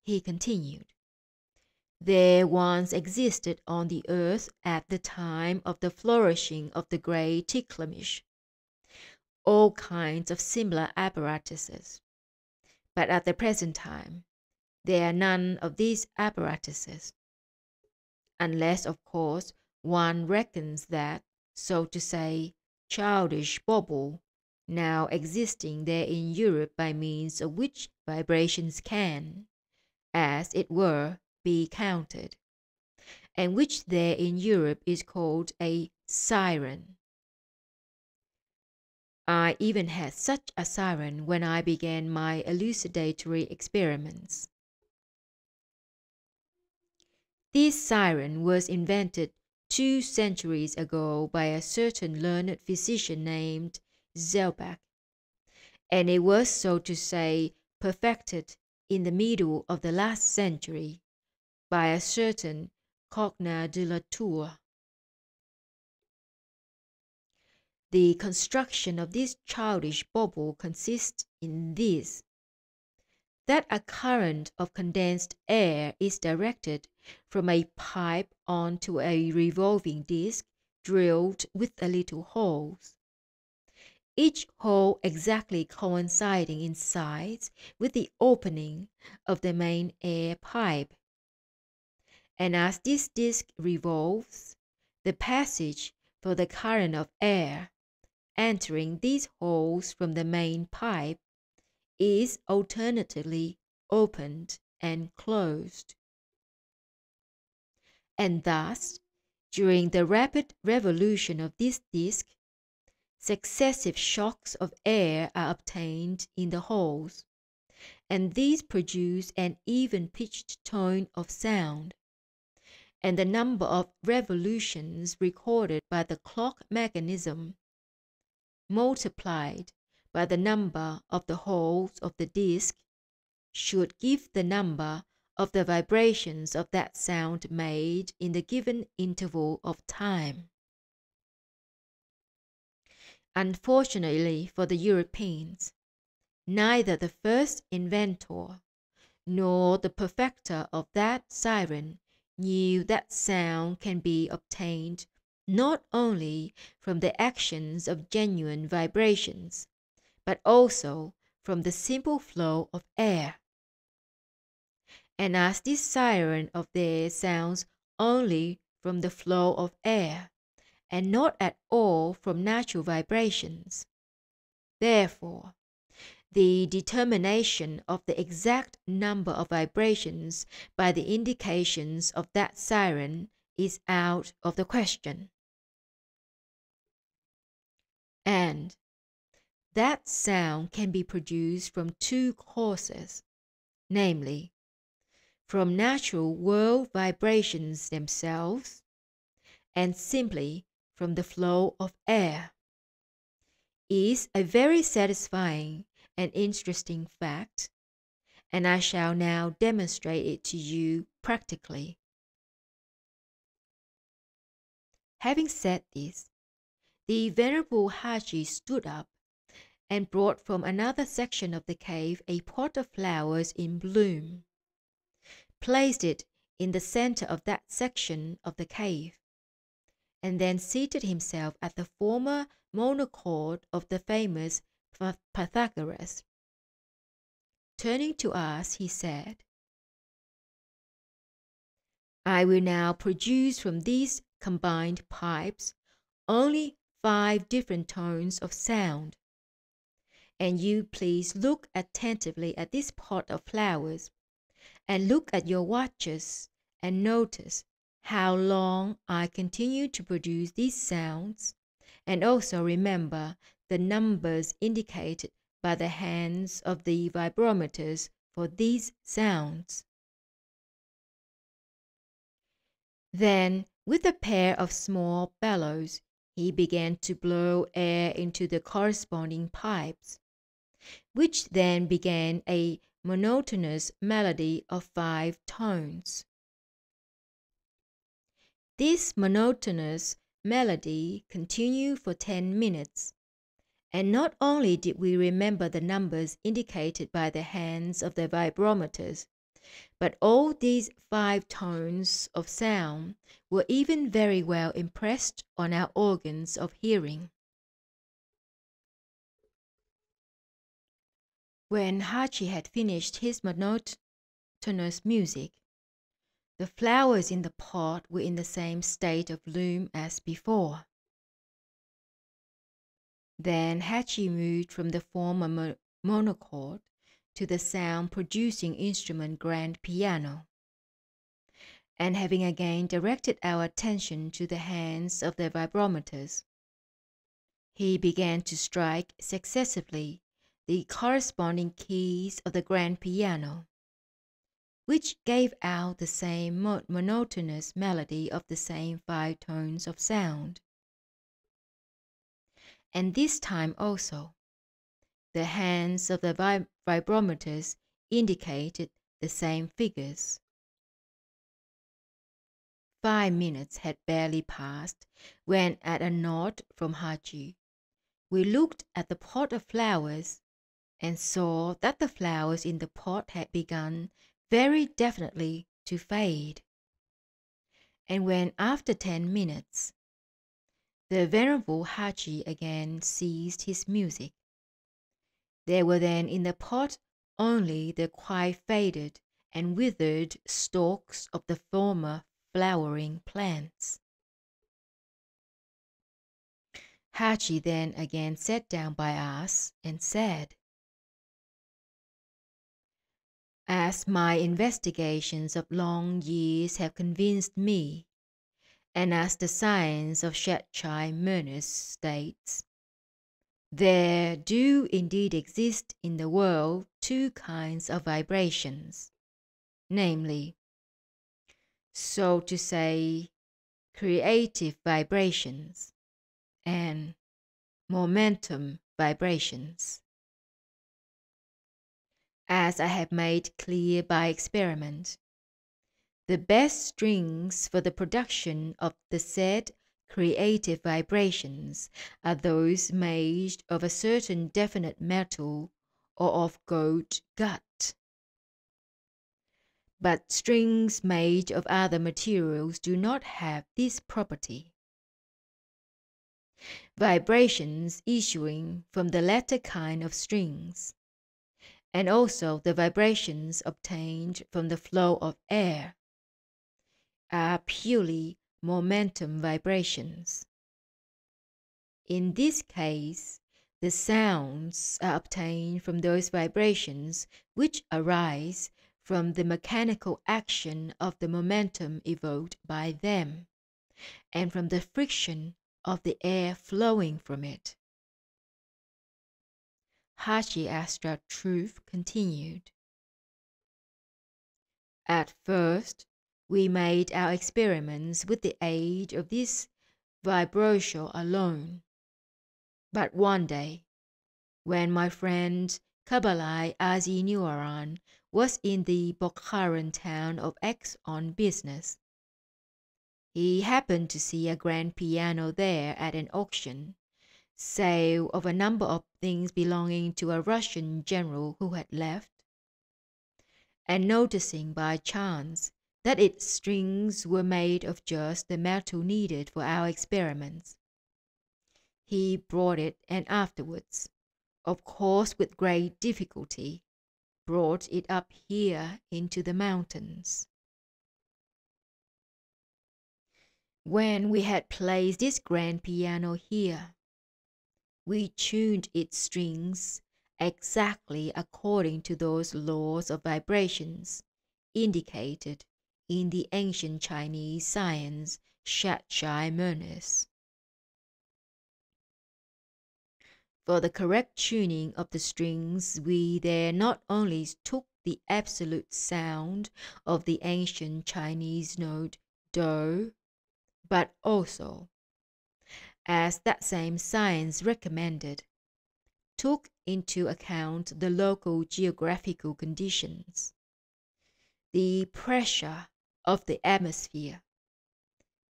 he continued, there once existed on the earth at the time of the flourishing of the great Tikliamish all kinds of similar apparatuses, but at the present time there are none of these apparatuses, unless of course one reckons that, so to say, childish bauble now existing there in Europe, by means of which vibrations can, as it were, be counted, and which there in Europe is called a siren. I even had such a siren when I began my elucidatory experiments. This siren was invented 2 centuries ago by a certain learned physician named Zelbach, and it was, so to say, perfected in the middle of the last century by a certain Cogna de la Tour. The construction of this childish bauble consists in this, that a current of condensed air is directed from a pipe on to a revolving disc drilled with a little holes, each hole exactly coinciding in size with the opening of the main air pipe. And as this disc revolves, the passage for the current of air entering these holes from the main pipe is alternately opened and closed. And thus, during the rapid revolution of this disc, successive shocks of air are obtained in the holes, and these produce an even-pitched tone of sound, and the number of revolutions recorded by the clock mechanism, multiplied by the number of the holes of the disc, should give the number of the vibrations of that sound made in the given interval of time. Unfortunately for the Europeans, neither the first inventor nor the perfecter of that siren knew that sound can be obtained not only from the actions of genuine vibrations, but also from the simple flow of air. And as this siren of theirs sounds only from the flow of air, and not at all from natural vibrations, therefore, the determination of the exact number of vibrations by the indications of that siren is out of the question. And that sound can be produced from 2 causes, namely, from natural world vibrations themselves, and simply from the flow of air, is a very satisfying and interesting fact, and I shall now demonstrate it to you practically. Having said this, the venerable Hadji stood up and brought from another section of the cave a pot of flowers in bloom, placed it in the center of that section of the cave, and then seated himself at the former monochord of the famous Pythagoras. Turning to us, he said, I will now produce from these combined pipes only 5 different tones of sound, and you please look attentively at this pot of flowers, and look at your watches, and notice how long I continue to produce these sounds, and also remember the numbers indicated by the hands of the vibrometers for these sounds. Then, with a pair of small bellows, he began to blow air into the corresponding pipes, which then began a monotonous melody of 5 tones. This monotonous melody continued for 10 minutes, and not only did we remember the numbers indicated by the hands of the vibrometers, but all these 5 tones of sound were even very well impressed on our organs of hearing. When Hadji had finished his monotonous music, the flowers in the pot were in the same state of bloom as before. Then Hadji moved from the former monochord to the sound-producing instrument grand piano, and having again directed our attention to the hands of the vibrometers, he began to strike successively the corresponding keys of the grand piano, which gave out the same monotonous melody of the same 5 tones of sound. And this time also, the hands of the vibrometers indicated the same figures. 5 minutes had barely passed when, at a nod from Hadji, we looked at the pot of flowers and saw that the flowers in the pot had begun very definitely to fade. And when, after 10 minutes, the venerable Hadji again ceased his music, there were then in the pot only the quite faded and withered stalks of the former flowering plants. Hadji then again sat down by us and said, "As my investigations of long years have convinced me, and as the science of Shat-Chai-Mernis states, there do indeed exist in the world 2 kinds of vibrations, namely, so to say, creative vibrations and momentum vibrations. As I have made clear by experiment, the best strings for the production of the said creative vibrations are those made of a certain definite metal or of goat gut. But strings made of other materials do not have this property. Vibrations issuing from the latter kind of strings, and also the vibrations obtained from the flow of air, are purely momentum vibrations. In this case, the sounds are obtained from those vibrations which arise from the mechanical action of the momentum evoked by them, and from the friction of the air flowing from it." Hadji Troov continued, "At first, we made our experiments with the aid of this vibratio alone. But one day, when my friend Kabbalah Azinuaran was in the Bokharian town of X on business, he happened to see a grand piano there at an auction sale of a number of things belonging to a Russian general who had left, and noticing by chance that its strings were made of just the metal needed for our experiments, he brought it, and afterwards, of course with great difficulty, brought it up here into the mountains. When we had placed this grand piano here, we tuned its strings exactly according to those laws of vibrations indicated in the ancient Chinese science Shat-Chai-Mernis. For the correct tuning of the strings, we there not only took the absolute sound of the ancient Chinese note do, but also, as that same science recommended, took into account the local geographical conditions, the pressure of the atmosphere,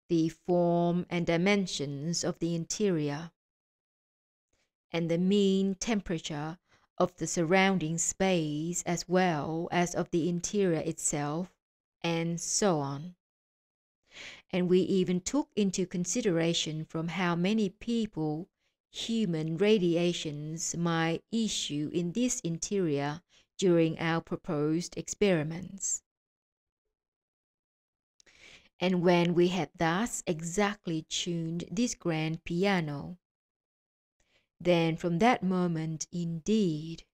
the form and dimensions of the interior, and the mean temperature of the surrounding space as well as of the interior itself, and so on. And we even took into consideration from how many people human radiations might issue in this interior during our proposed experiments. And when we had thus exactly tuned this grand piano, then from that moment indeed,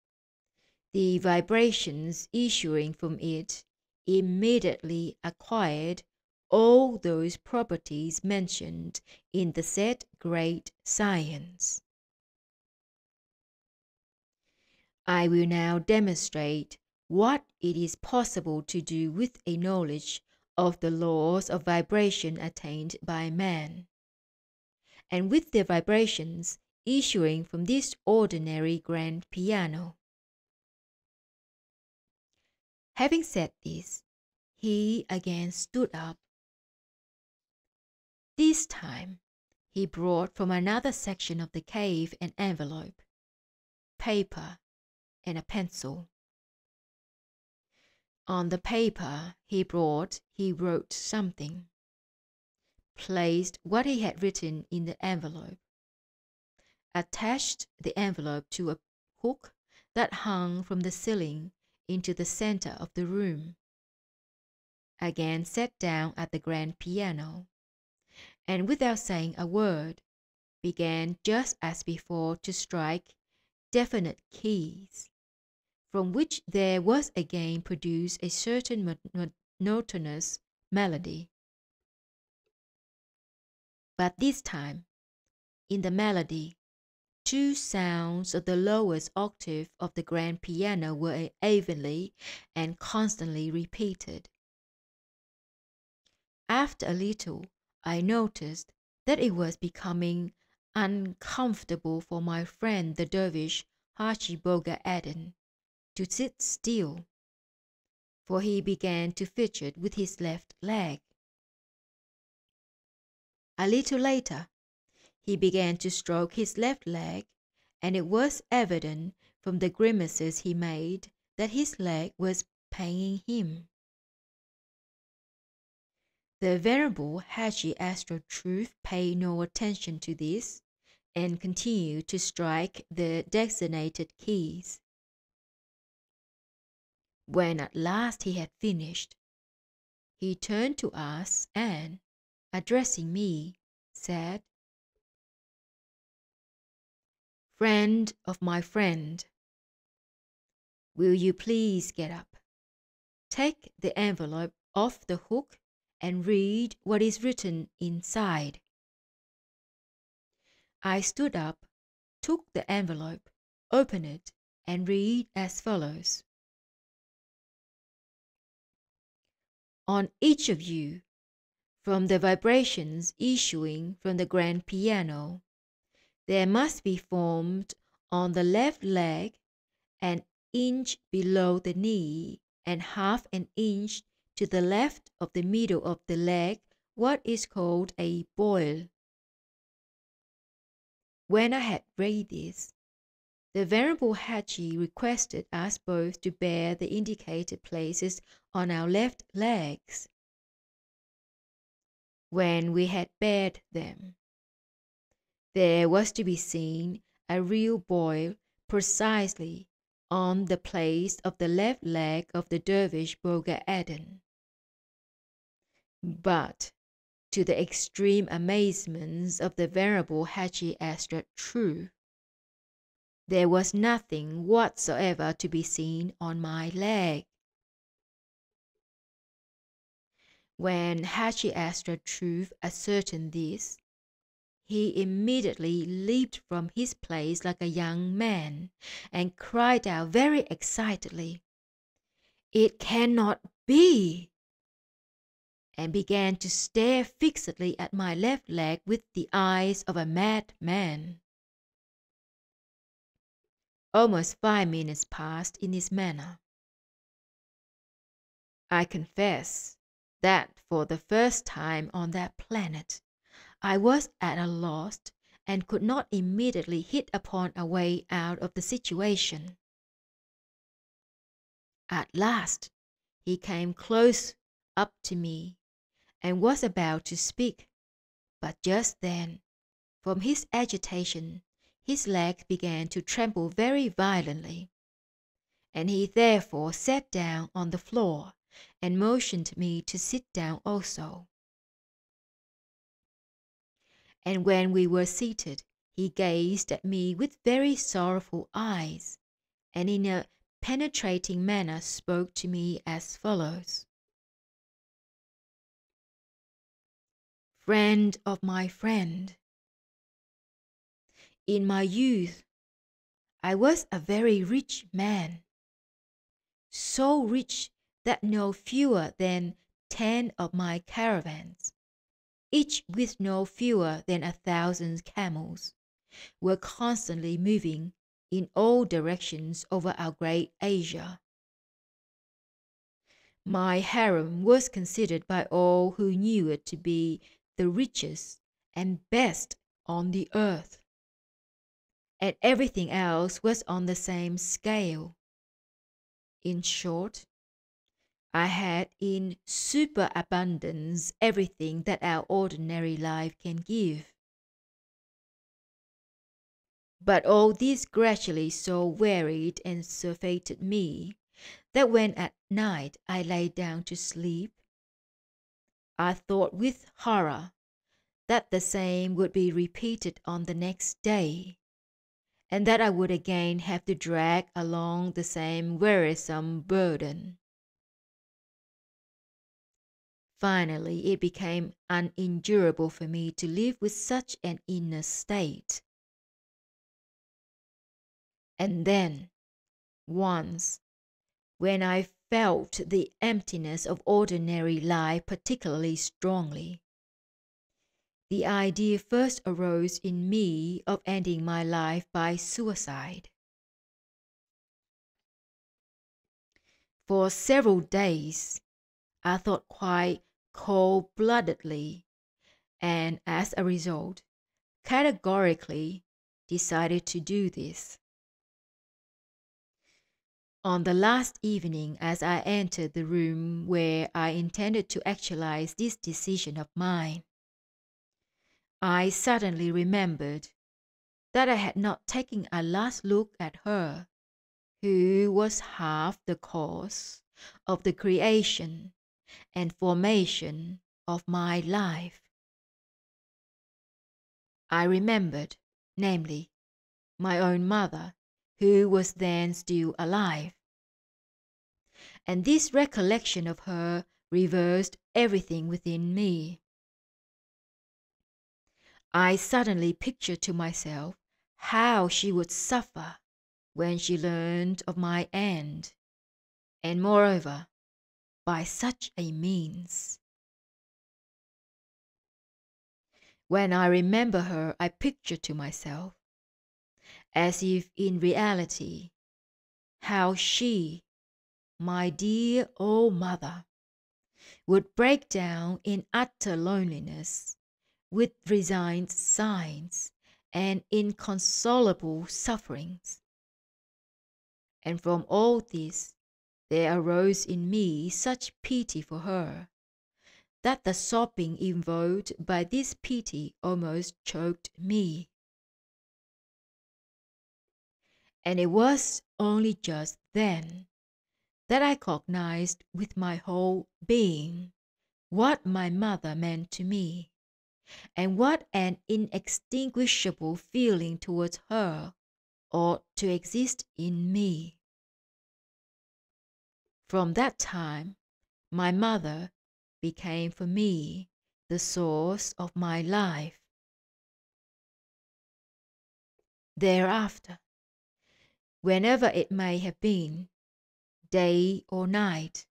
the vibrations issuing from it immediately acquired all those properties mentioned in the said great science. I will now demonstrate what it is possible to do with a knowledge of the laws of vibration attained by man, and with the vibrations issuing from this ordinary grand piano. Having said this, he again stood up. This time he brought from another section of the cave an envelope, paper, and a pencil. On the paper he wrote something, placed what he had written in the envelope, attached the envelope to a hook that hung from the ceiling into the center of the room, again sat down at the grand piano, and without saying a word, began just as before to strike definite keys, from which there was again produced a certain monotonous melody. But this time, in the melody, two sounds of the lowest octave of the grand piano were evenly and constantly repeated. After a little, I noticed that it was becoming uncomfortable for my friend the Dervish Hadji Bokharian to sit still, for he began to fidget with his left leg. A little later, he began to stroke his left leg, and it was evident from the grimaces he made that his leg was paining him. The venerable Hadji Troov paid no attention to this, and continued to strike the designated keys. When at last he had finished, he turned to us and, addressing me, said, "Friend of my friend, will you please get up, take the envelope off the hook, and read what is written inside?" I stood up, took the envelope, opened it, and read as follows: "On each of you, from the vibrations issuing from the grand piano, there must be formed on the left leg, an inch below the knee and half an inch to the left of the middle of the leg, what is called a boil." When I had read this, the venerable Hadji requested us both to bear the indicated places on our left legs. When we had bared them, there was to be seen a real boil precisely on the place of the left leg of the Dervish Bokharian. But to the extreme amazements of the venerable Hadji Troov, there was nothing whatsoever to be seen on my leg. When Hadji Troov ascertained this, he immediately leaped from his place like a young man, and cried out very excitedly, "It cannot be!" and began to stare fixedly at my left leg with the eyes of a madman. Almost 5 minutes passed in this manner. I confess that for the first time on that planet I was at a loss and could not immediately hit upon a way out of the situation. At last he came close up to me and was about to speak, but just then, from his agitation, his leg began to tremble very violently, and he therefore sat down on the floor and motioned me to sit down also. And when we were seated, he gazed at me with very sorrowful eyes, and in a penetrating manner spoke to me as follows. Friend of my friend, in my youth I was a very rich man, so rich that no fewer than 10 of my caravans, each with no fewer than 1,000 camels, were constantly moving in all directions over our great Asia. My harem was considered by all who knew it to be the richest and best on the earth, and everything else was on the same scale. In short, I had in superabundance everything that our ordinary life can give. But all this gradually so wearied and surfeited me that when at night I lay down to sleep, I thought with horror that the same would be repeated on the next day, and that I would again have to drag along the same wearisome burden. Finally, it became unendurable for me to live with such an inner state. And then, once, when I felt the emptiness of ordinary life particularly strongly, the idea first arose in me of ending my life by suicide. For several days, I thought quite cold-bloodedly, and as a result, categorically decided to do this. On the last evening, as I entered the room where I intended to actualize this decision of mine, I suddenly remembered that I had not taken a last look at her, who was half the cause of the creation and formation of my life. I remembered, namely, my own mother, who was then still alive. And this recollection of her reversed everything within me. I suddenly pictured to myself how she would suffer when she learned of my end, and moreover, by such a means. When I remember her, I picture to myself, as if in reality, how she, my dear old mother, would break down in utter loneliness, with resigned sighs and inconsolable sufferings. And from all this there arose in me such pity for her, that the sobbing invoked by this pity almost choked me. And it was only just then that I cognized with my whole being what my mother meant to me, and what an inextinguishable feeling towards her ought to exist in me. From that time, my mother became for me the source of my life. Thereafter, whenever it may have been, day or night,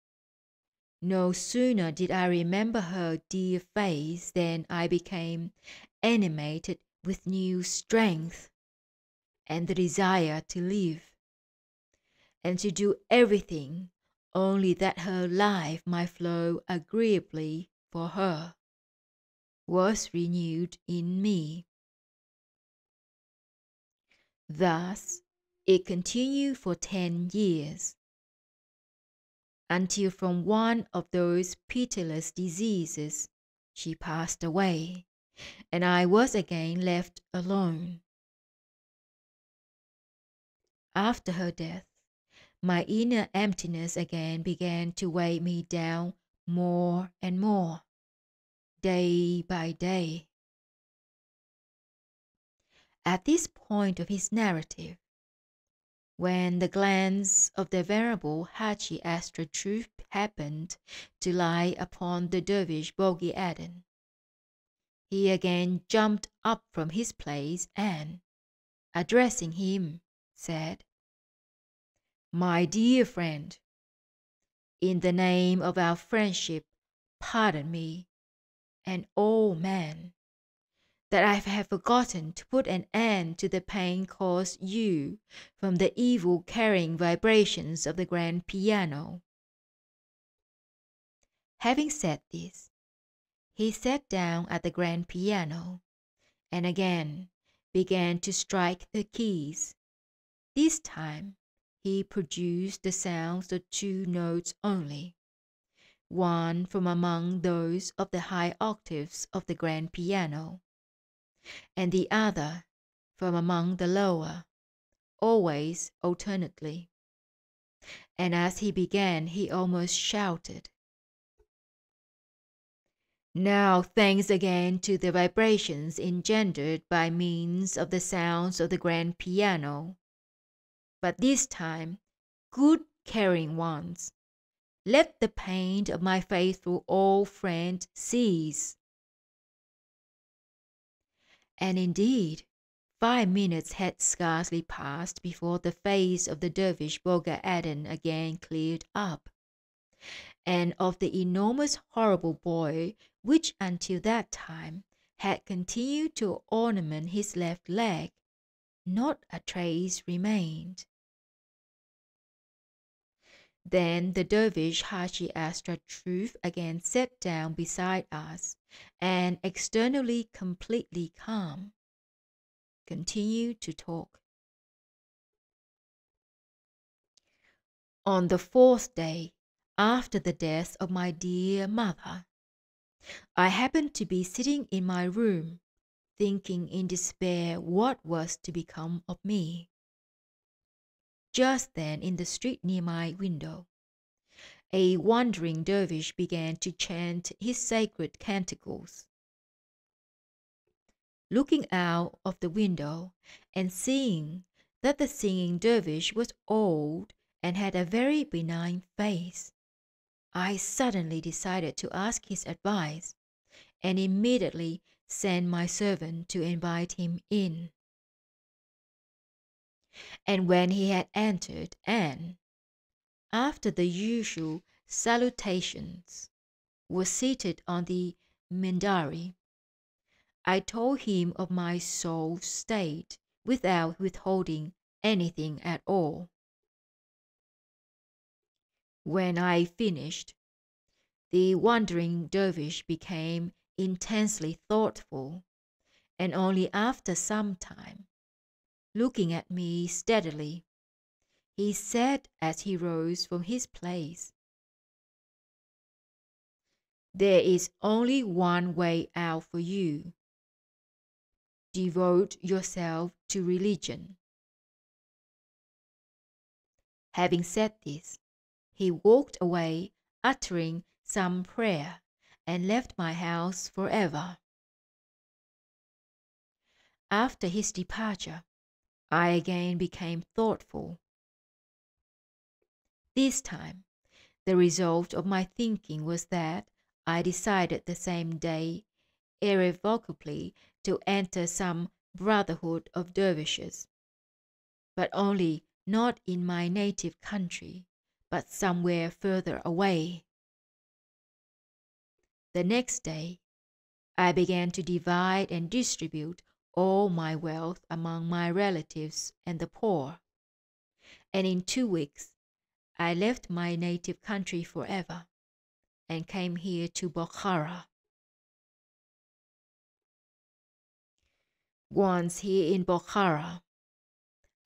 no sooner did I remember her dear face than I became animated with new strength and the desire to live, and to do everything only that her life might flow agreeably for her, was renewed in me. Thus it continued for 10 years, until from one of those pitiless diseases she passed away, and I was again left alone. After her death, my inner emptiness again began to weigh me down more and more, day by day. At this point of his narrative, when the glance of the venerable Hadji Troov happened to lie upon the Dervish Bokharian, he again jumped up from his place and, addressing him, said, "My dear friend, in the name of our friendship, pardon me, an old man, that I have forgotten to put an end to the pain caused you from the evil-carrying vibrations of the grand piano." Having said this, he sat down at the grand piano and again began to strike the keys. This time he produced the sounds of 2 notes only, one from among those of the high octaves of the grand piano, and the other from among the lower, always alternately. And as he began, he almost shouted, "Now thanks again to the vibrations engendered by means of the sounds of the grand piano. But this time, good caring ones, let the pain of my faithful old friend cease." And indeed, 5 minutes had scarcely passed before the face of the Dervish Bokharian again cleared up, and of the enormous horrible boy which until that time had continued to ornament his left leg, not a trace remained. Then the Dervish Hadji Troov again sat down beside us, and externally completely calm, continued to talk. On the 4th day after the death of my dear mother, I happened to be sitting in my room, thinking in despair what was to become of me. Just then, in the street near my window, a wandering dervish began to chant his sacred canticles. Looking out of the window and seeing that the singing dervish was old and had a very benign face, I suddenly decided to ask his advice, and immediately sent my servant to invite him in. And when he had entered and, after the usual salutations, was seated on the mindari, I told him of my soul's state without withholding anything at all. When I finished, the wandering dervish became intensely thoughtful, and only after some time, looking at me steadily, he said as he rose from his place, "There is only one way out for you. Devote yourself to religion." Having said this, he walked away uttering some prayer and left my house forever. After his departure, I again became thoughtful. This time, the result of my thinking was that I decided the same day irrevocably to enter some brotherhood of dervishes, but only not in my native country, but somewhere further away. The next day, I began to divide and distribute all my wealth among my relatives and the poor, and in 2 weeks I left my native country forever and came here to Bokhara. Once here in Bokhara,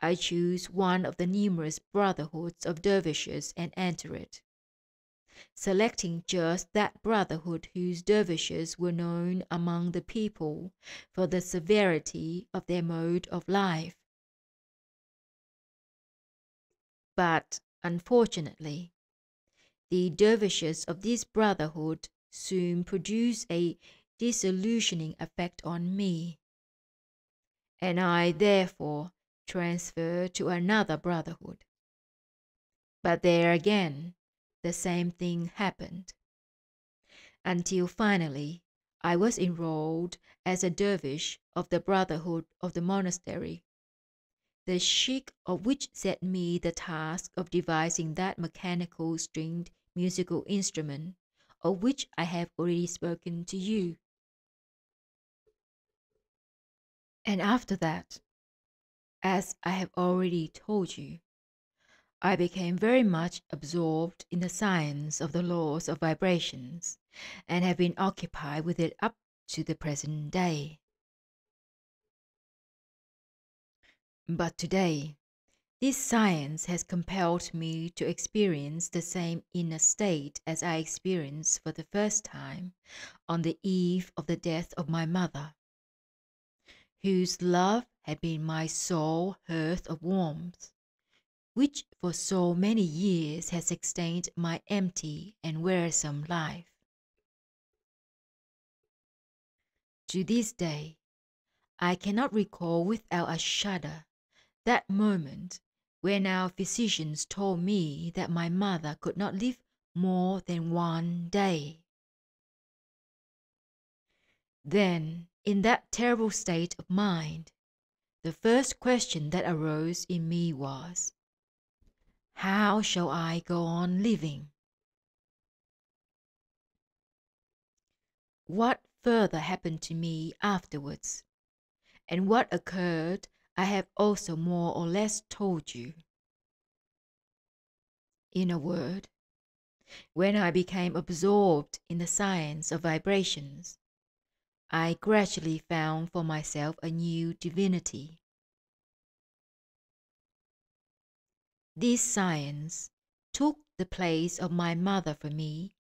I chose one of the numerous brotherhoods of dervishes and entered it, selecting just that brotherhood whose dervishes were known among the people for the severity of their mode of life. But unfortunately, the dervishes of this brotherhood soon produce a disillusioning effect on me, and I therefore transferred to another brotherhood. But there again, the same thing happened, until finally I was enrolled as a dervish of the brotherhood of the monastery, the sheikh of which set me the task of devising that mechanical stringed musical instrument of which I have already spoken to you. And after that, as I have already told you, I became very much absorbed in the science of the laws of vibrations and have been occupied with it up to the present day. But today, this science has compelled me to experience the same inner state as I experienced for the first time on the eve of the death of my mother, whose love had been my sole hearth of warmth, which for so many years has sustained my empty and wearisome life. To this day, I cannot recall without a shudder that moment when our physicians told me that my mother could not live more than 1 day. Then, in that terrible state of mind, the first question that arose in me was, how shall I go on living? What further happened to me afterwards, and what occurred I have also more or less told you. In a word, when I became absorbed in the science of vibrations, I gradually found for myself a new divinity. This science took the place of my mother for me,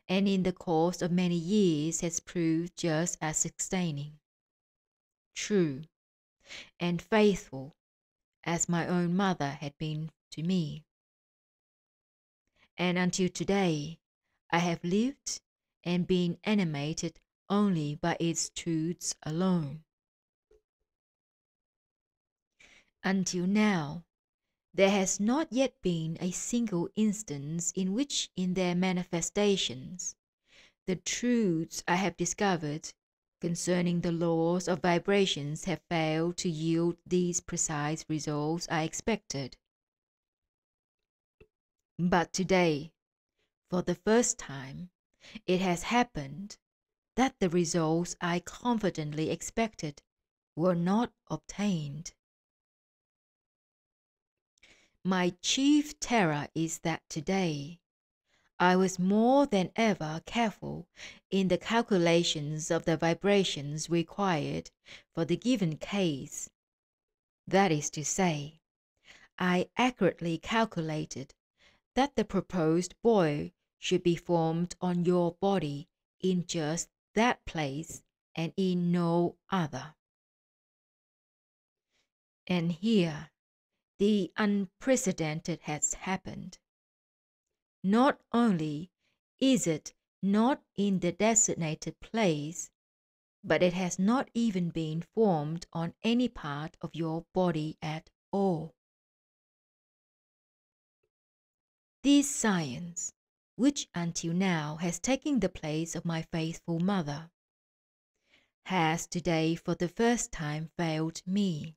and in the course of many years has proved just as sustaining, true, and faithful as my own mother had been to me. And until today, I have lived and been animated only by its truths alone. Until now, there has not yet been a single instance in which, in their manifestations, the truths I have discovered concerning the laws of vibrations have failed to yield these precise results I expected. But today, for the first time, it has happened that the results I confidently expected were not obtained. My chief terror is that today I was more than ever careful in the calculations of the vibrations required for the given case. That is to say, I accurately calculated that the proposed boy should be formed on your body in just that place and in no other. And here the unprecedented has happened. Not only is it not in the designated place, but it has not even been formed on any part of your body at all. This science, which until now has taken the place of my faithful mother, has today for the first time failed me.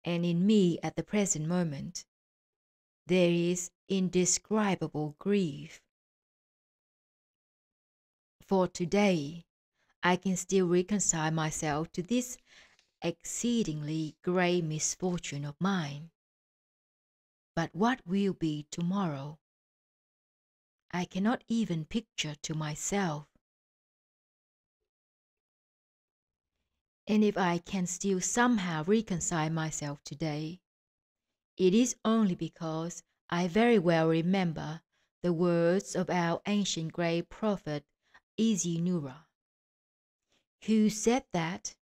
And in me at the present moment, there is indescribable grief. For today, I can still reconcile myself to this exceedingly great misfortune of mine. But what will be tomorrow? I cannot even picture to myself. And if I can still somehow reconcile myself today, it is only because I very well remember the words of our ancient great prophet Hikhdjnapar, who said that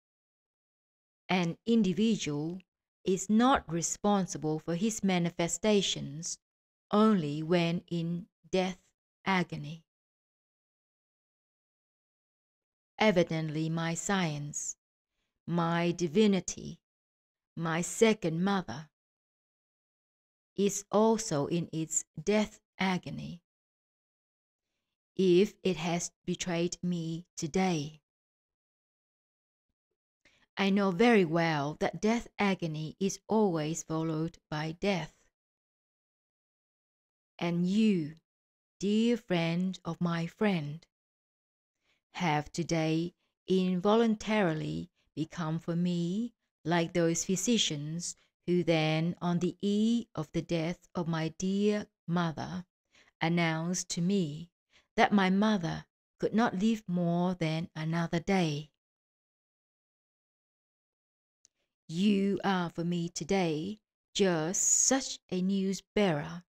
an individual is not responsible for his manifestations only when in death agony. Evidently my science, my divinity, my second mother, is also in its death agony. If it has betrayed me today, I know very well that death agony is always followed by death. And you, dear friend of my friend, have today involuntarily become for me like those physicians who then, on the eve of the death of my dear mother, announced to me that my mother could not live more than another day. You are for me today just such a news bearer,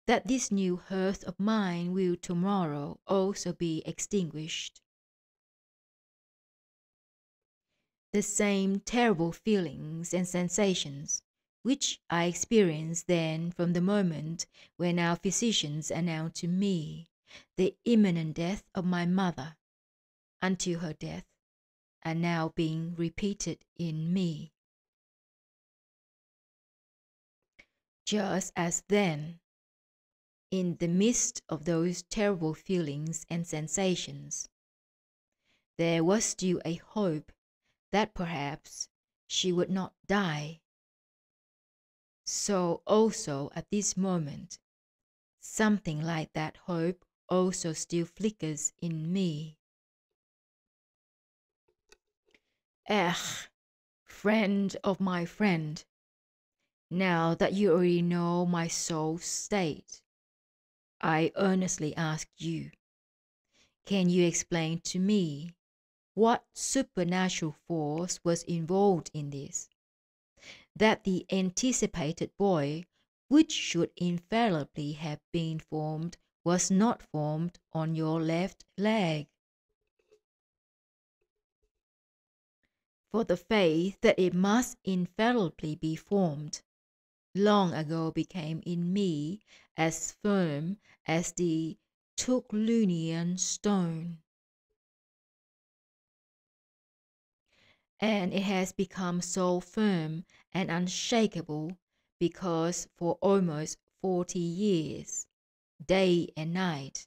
that this new hearth of mine will tomorrow also be extinguished. The same terrible feelings and sensations which I experienced then from the moment when our physicians announced to me the imminent death of my mother until her death are now being repeated in me. Just as then, in the midst of those terrible feelings and sensations, there was still a hope that perhaps she would not die. So also at this moment, something like that hope also still flickers in me. Friend of my friend, now that you already know my soul's state, I earnestly ask you, can you explain to me what supernatural force was involved in this, that the anticipated boy, which should infallibly have been formed, was not formed on your left leg? For the faith that it must infallibly be formed long ago became in me as firm as the Tookloonian-stone. And it has become so firm and unshakable because for almost 40 years, day and night,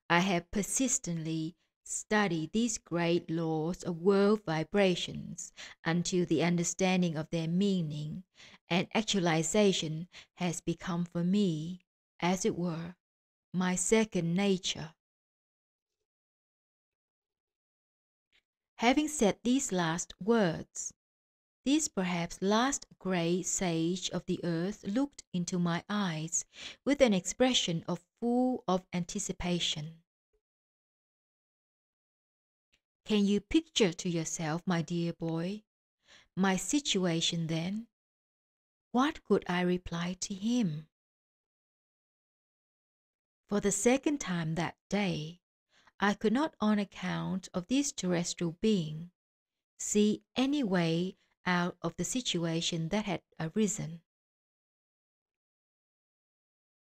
I have persistently studied these great laws of world vibrations until the understanding of their meaning and actualization has become for me, as it were, my second nature. Having said these last words, this perhaps last great sage of the earth looked into my eyes with an expression full of anticipation. Can you picture to yourself, my dear boy, my situation then? What could I reply to him? For the second time that day, I could not, on account of this terrestrial being, see any way out of the situation that had arisen.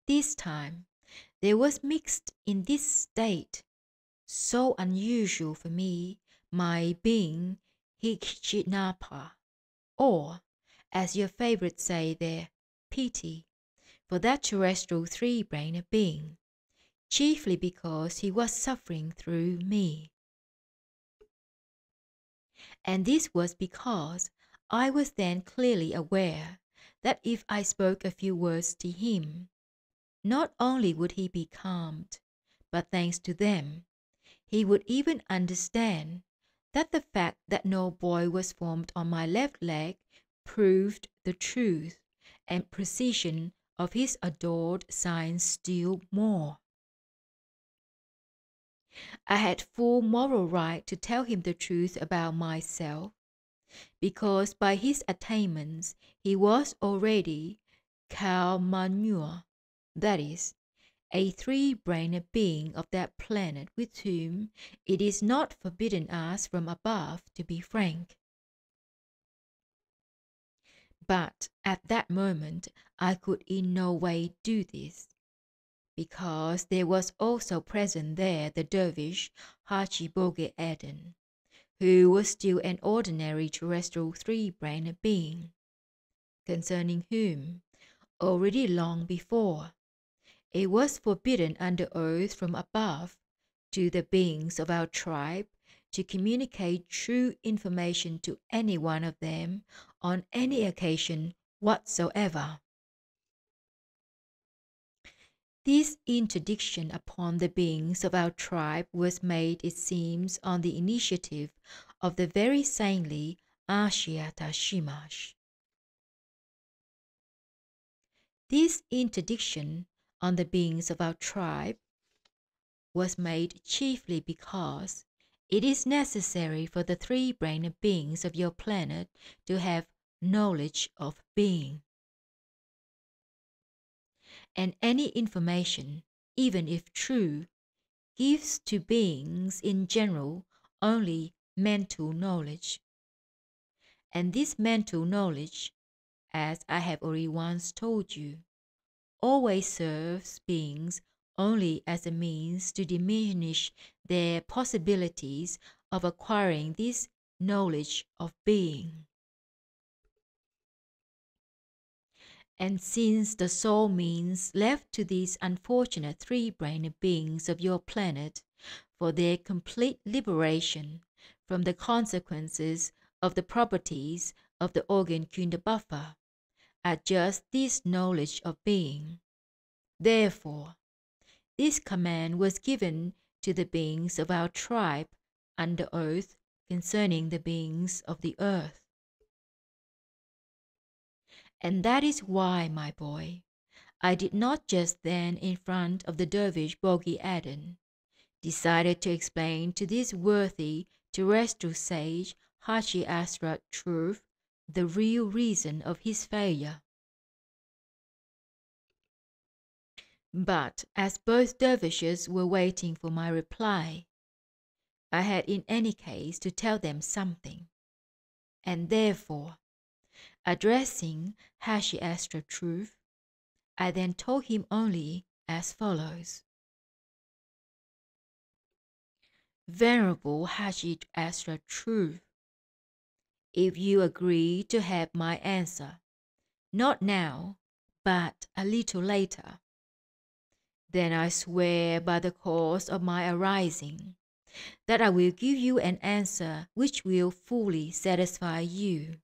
This time, there was mixed in this state, so unusual for me, my being-Hikhdjnapar, or, as your favorites say there, pity, for that terrestrial three-brained being, chiefly because he was suffering through me. And this was because I was then clearly aware that if I spoke a few words to him, not only would he be calmed, but thanks to them, he would even understand that the fact that no boy was formed on my left leg proved the truth, and precision of his adored science still more. I had full moral right to tell him the truth about myself, because by his attainments he was already Kalmanuior, that is, a three-brained being of that planet with whom it is not forbidden us from above to be frank. But at that moment I could in no way do this, because there was also present there the Dervish Hadji Bokharian, who was still an ordinary terrestrial three-brained being, concerning whom, already long before, it was forbidden under oath from above to the beings of our tribe to communicate true information to any one of them on any occasion whatsoever. This interdiction upon the beings of our tribe was made, it seems, on the initiative of the very saintly Asiata Shiemash. This interdiction on the beings of our tribe was made chiefly because it is necessary for the three-brained beings of your planet to have knowledge of being. And any information, even if true, gives to beings in general only mental knowledge. And this mental knowledge, as I have already once told you, always serves beings only as a means to diminish their possibilities of acquiring this knowledge of being. And since the sole means left to these unfortunate three-brained beings of your planet for their complete liberation from the consequences of the properties of the organ Kundabuffer are just this knowledge of being, therefore, this command was given to the beings of our tribe under oath concerning the beings of the earth. And that is why, my boy, I did not just then in front of the Dervish Bokharian decided to explain to this worthy terrestrial sage Hadji Troov the real reason of his failure. But as both dervishes were waiting for my reply, I had in any case to tell them something, and therefore, addressing Hadji Troov, I then told him only as follows. Venerable Hadji Troov, if you agree to have my answer, not now, but a little later, then I swear by the cause of my arising that I will give you an answer which will fully satisfy you.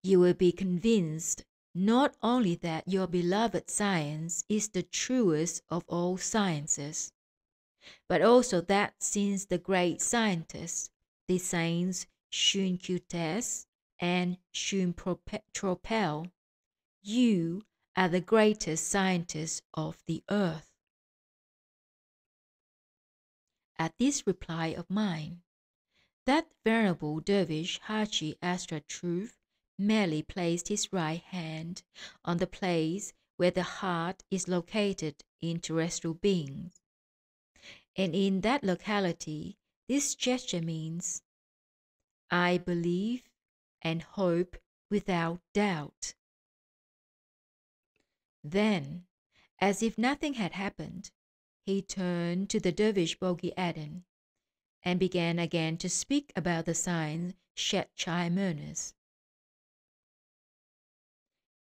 You will be convinced not only that your beloved science is the truest of all sciences, but also that since the great scientists, the saints Shun-Kutes and Shun-Tropel, you are the greatest scientists of the earth. At this reply of mine, that venerable dervish Hadji Troov merely placed his right hand on the place where the heart is located in terrestrial beings. And in that locality, this gesture means, I believe and hope without doubt. Then, as if nothing had happened, he turned to the Dervish Bokharian and began again to speak about the sign Shat-Chai-Mernis.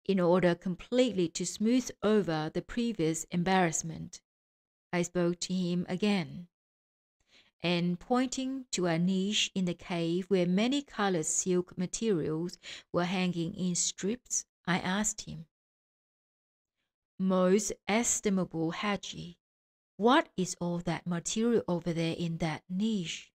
In order completely to smooth over the previous embarrassment, I spoke to him again, and pointing to a niche in the cave where many colored silk materials were hanging in strips, I asked him, Most estimable Hadji, what is all that material over there in that niche?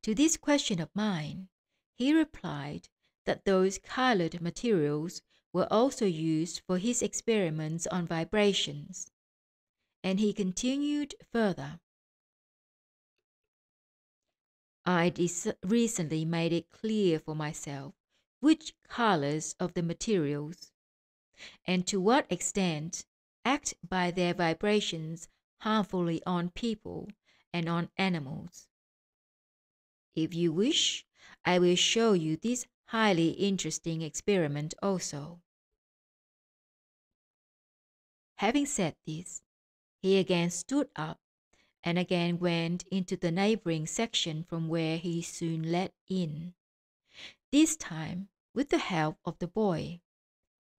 To this question of mine, he replied that those colored materials were also used for his experiments on vibrations. And he continued further. I recently made it clear for myself which colors of the materials and to what extent act by their vibrations harmfully on people and on animals. If you wish, I will show you this highly interesting experiment also. Having said this, he again stood up and again went into the neighboring section from where he soon led in, this time with the help of the boy,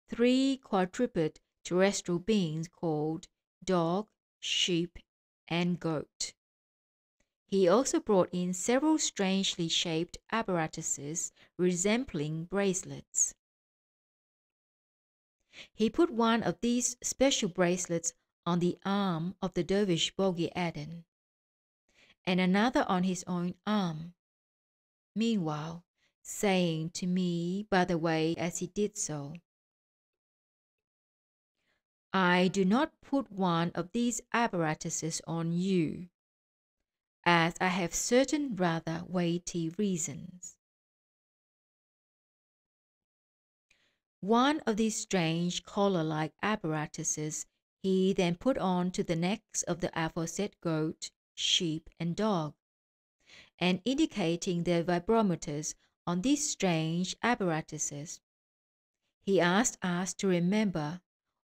3 quadruped terrestrial beings called dog, sheep, and goat. He also brought in several strangely shaped apparatuses resembling bracelets. He put one of these special bracelets on the arm of the Dervish Bokharian, and another on his own arm. Meanwhile, saying to me by the way as he did so, I do not put one of these apparatuses on you, as I have certain rather weighty reasons. One of these strange collar-like apparatuses he then put on to the necks of the aforesaid goat, sheep, and dog, and indicating their vibrometers on these strange apparatuses, he asked us to remember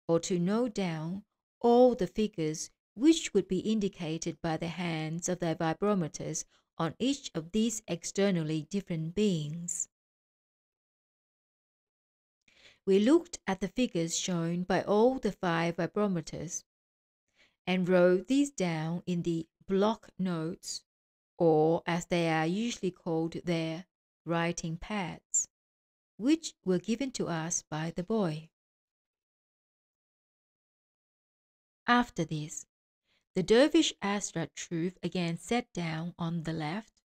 or to note down all the figures which would be indicated by the hands of their vibrometers on each of these externally different beings. We looked at the figures shown by all the 5 vibrometers and wrote these down in the block notes, or as they are usually called there, writing pads, which were given to us by the boy. After this, the Dervish Asrat Troov again sat down on the left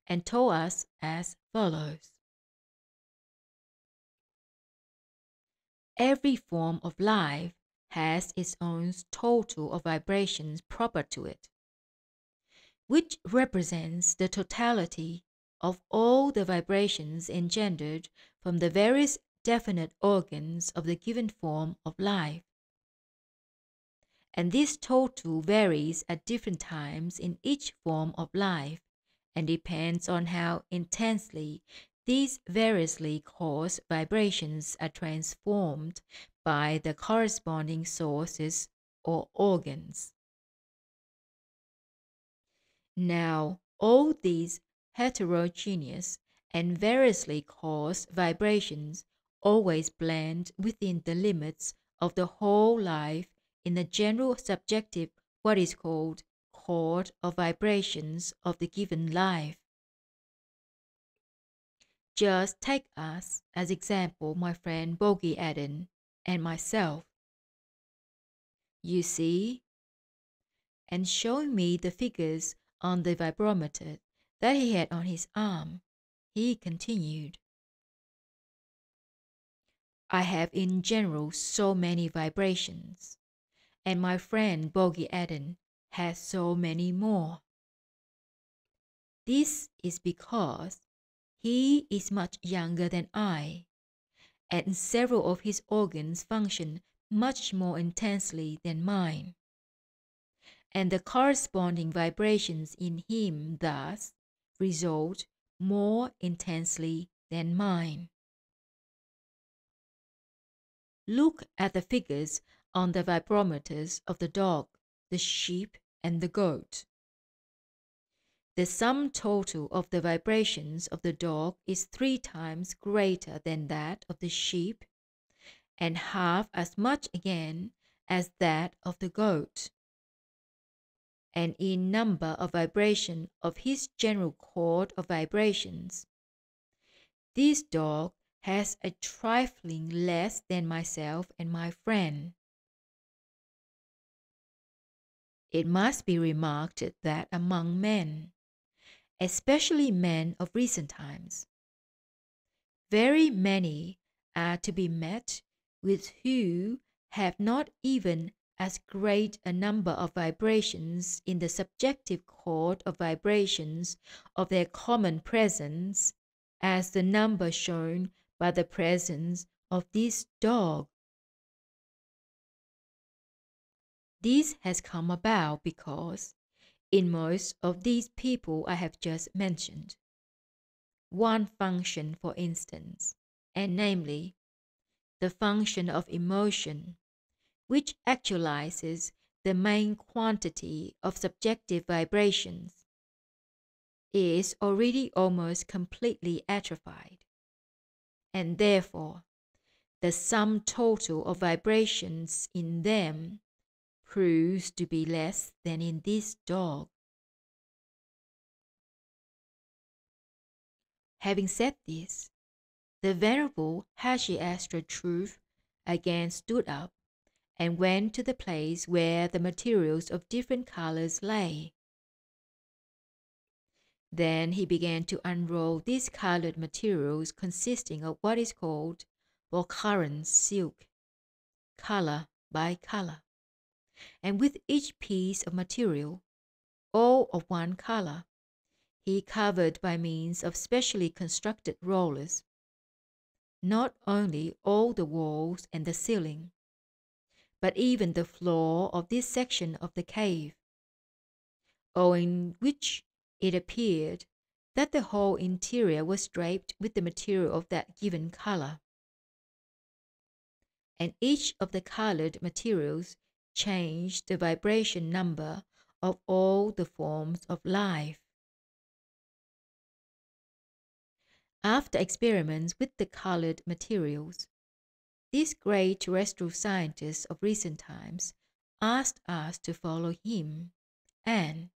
and told us as follows. Every form of life has its own total of vibrations proper to it, which represents the totality of all the vibrations engendered from the various definite organs of the given form of life. And this total varies at different times in each form of life and depends on how intensely these variously caused vibrations are transformed by the corresponding sources or organs. Now, all these heterogeneous and variously caused vibrations always blend within the limits of the whole life in the general subjective what is called chord of vibrations of the given life. Just take us as example, my friend Bokharian and myself. You see? And showing me the figures on the vibrometer that he had on his arm, he continued, I have in general so many vibrations, and my friend Bokharian has so many more. This is because he is much younger than I, and several of his organs function much more intensely than mine, and the corresponding vibrations in him thus result more intensely than mine. Look at the figures on the vibrometers of the dog, the sheep, and the goat. The sum total of the vibrations of the dog is 3 times greater than that of the sheep, and half as much again as that of the goat. And in number of vibration of his general chord of vibrations, this dog has a trifling less than myself and my friend. It must be remarked that among men, especially men of recent times, very many are to be met with who have not even as great a number of vibrations in the subjective chord of vibrations of their common presence as the number shown by the presence of this dog. This has come about because, in most of these people I have just mentioned, one function, for instance, and namely, the function of emotion, which actualizes the main quantity of subjective vibrations, is already almost completely atrophied, and therefore the sum total of vibrations in them proves to be less than in this dog. Having said this, the venerable Hadji Troov again stood up and went to the place where the materials of different colors lay. Then he began to unroll these colored materials consisting of what is called Bokharian silk, color by color, and with each piece of material, all of one color, he covered by means of specially constructed rollers, not only all the walls and the ceiling, but even the floor of this section of the cave, owing which it appeared that the whole interior was draped with the material of that given color. And each of the colored materials changed the vibration number of all the forms of life. After experiments with the colored materials, this great terrestrial scientist of recent times asked us to follow him, and,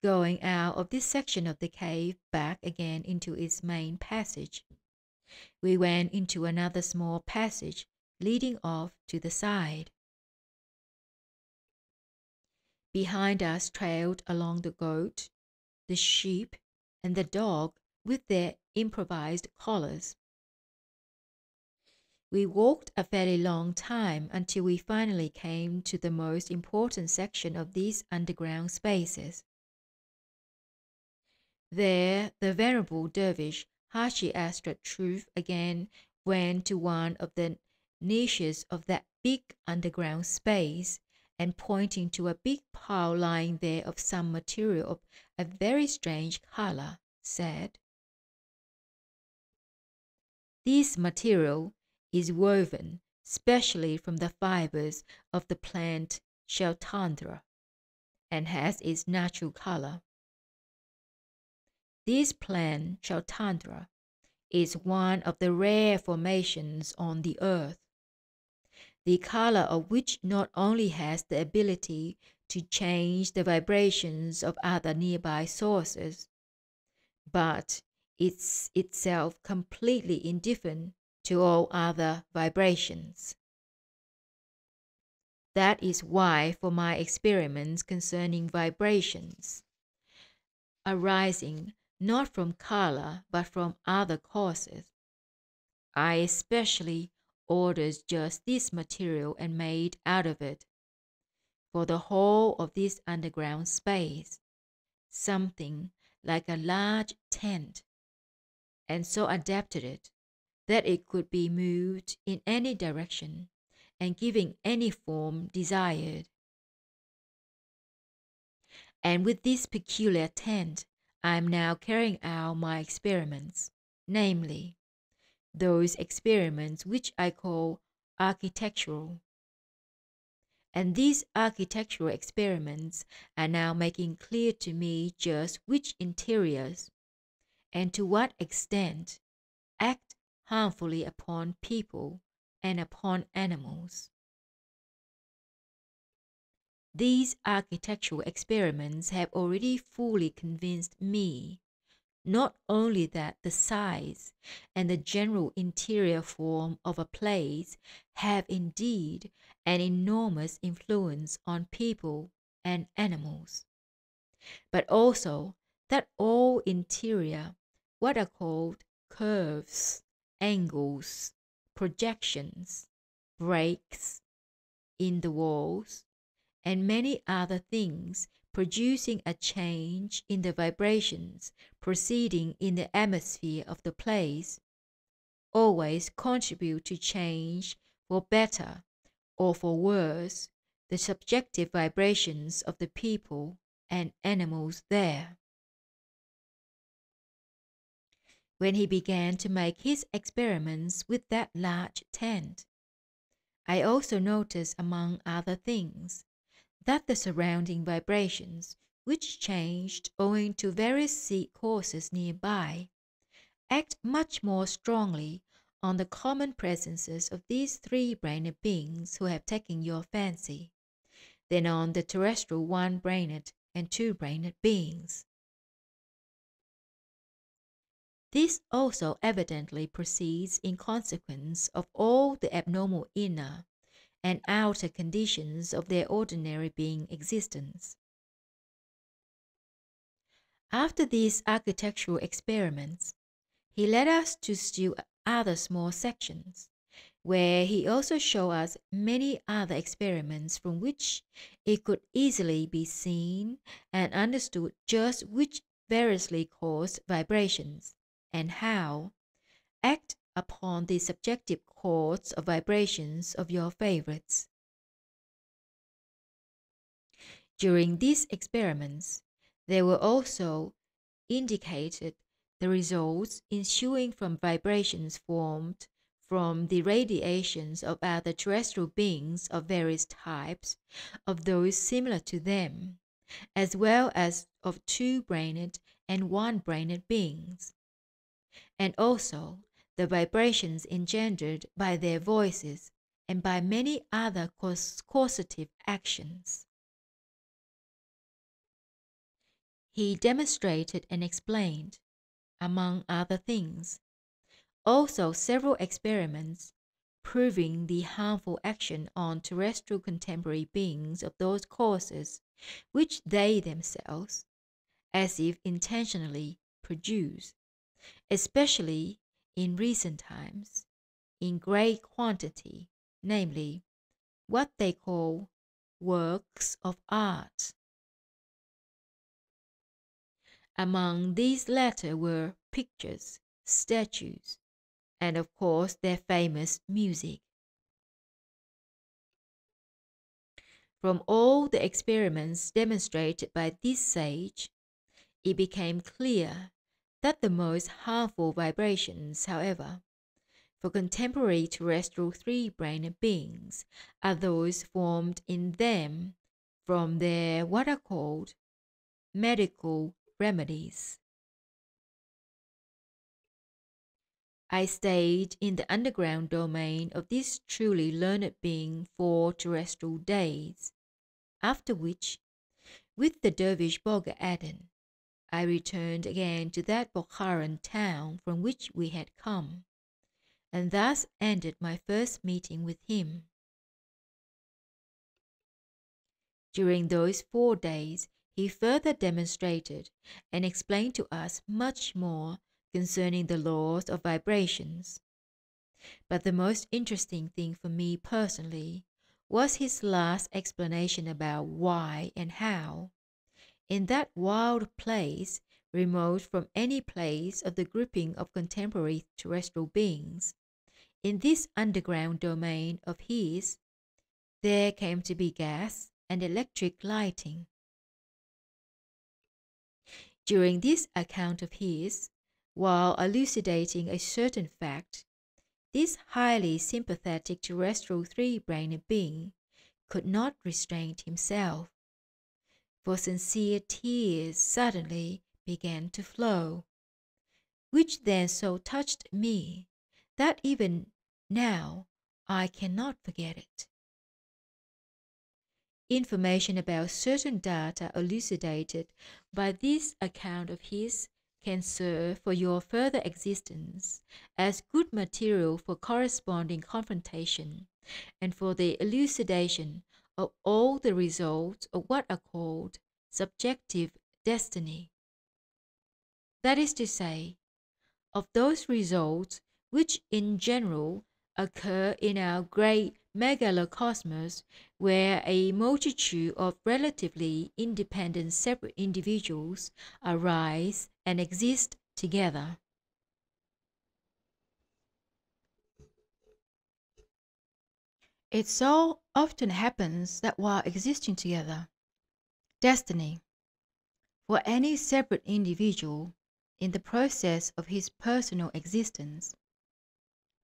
going out of this section of the cave back again into its main passage, we went into another small passage leading off to the side. Behind us trailed along the goat, the sheep, and the dog with their improvised collars. We walked a fairly long time until we finally came to the most important section of these underground spaces. There, the venerable Dervish Hadji Troov again went to one of the niches of that big underground space, and pointing to a big pile lying there of some material of a very strange color, said, "This material is woven specially from the fibers of the plant Chaltandr, and has its natural color. This plant Chaltandr is one of the rare formations on the earth, the color of which not only has the ability to change the vibrations of other nearby sources, but it's itself completely indifferent to all other vibrations. That is why for my experiments concerning vibrations, arising not from color but from other causes, I especially ordered just this material and made out of it, for the whole of this underground space, something like a large tent, and so adapted it that it could be moved in any direction and giving any form desired. And with this peculiar tent, I am now carrying out my experiments, namely, those experiments which I call architectural. And these architectural experiments are now making clear to me just which interiors, and to what extent, act harmfully upon people and upon animals. These architectural experiments have already fully convinced me not only that the size and the general interior form of a place have indeed an enormous influence on people and animals, but also that all interior, what are called curves angles, projections, breaks in the walls, and many other things, producing a change in the vibrations proceeding in the atmosphere of the place, always contribute to change for better or for worse the subjective vibrations of the people and animals there. When he began to make his experiments with that large tent, I also noticed, among other things, that the surrounding vibrations, which changed owing to various causes nearby, act much more strongly on the common presences of these three-brained beings who have taken your fancy, than on the terrestrial one-brained and two-brained beings. This also evidently proceeds in consequence of all the abnormal inner and outer conditions of their ordinary being existence. After these architectural experiments, he led us to still other small sections, where he also showed us many other experiments from which it could easily be seen and understood just which variously caused vibrations, and how act upon the subjective chords of vibrations of your favorites. During these experiments, there were also indicated the results ensuing from vibrations formed from the radiations of other terrestrial beings of various types, of those similar to them, as well as of two-brained and one-brained beings, and also the vibrations engendered by their voices and by many other causative actions. He demonstrated and explained, among other things, also several experiments proving the harmful action on terrestrial contemporary beings of those causes which they themselves, as if intentionally, produce, especially in recent times, in great quantity, namely, what they call works of art. Among these latter were pictures, statues, and of course their famous music. From all the experiments demonstrated by this sage, it became clear that the most harmful vibrations, however, for contemporary terrestrial three-brained beings are those formed in them from their what are called medical remedies. I stayed in the underground domain of this truly learned being 4 terrestrial days, after which, with the Dervish Bokharian, I returned again to that Bokharian town from which we had come, and thus ended my first meeting with him. During those 4 days, he further demonstrated and explained to us much more concerning the laws of vibrations. But the most interesting thing for me personally was his last explanation about why and how, in that wild place, remote from any place of the grouping of contemporary terrestrial beings, in this underground domain of his, there came to be gas and electric lighting. During this account of his, while elucidating a certain fact, this highly sympathetic terrestrial three-brained being could not restrain himself, for sincere tears suddenly began to flow, which then so touched me that even now I cannot forget it. Information about certain data elucidated by this account of his can serve for your further existence as good material for corresponding confrontation and for the elucidation of all the results of what are called subjective destiny. That is to say, of those results which in general occur in our great megalocosmos, where a multitude of relatively independent separate individuals arise and exist together. It so often happens that while existing together, destiny, for any separate individual in the process of his personal existence,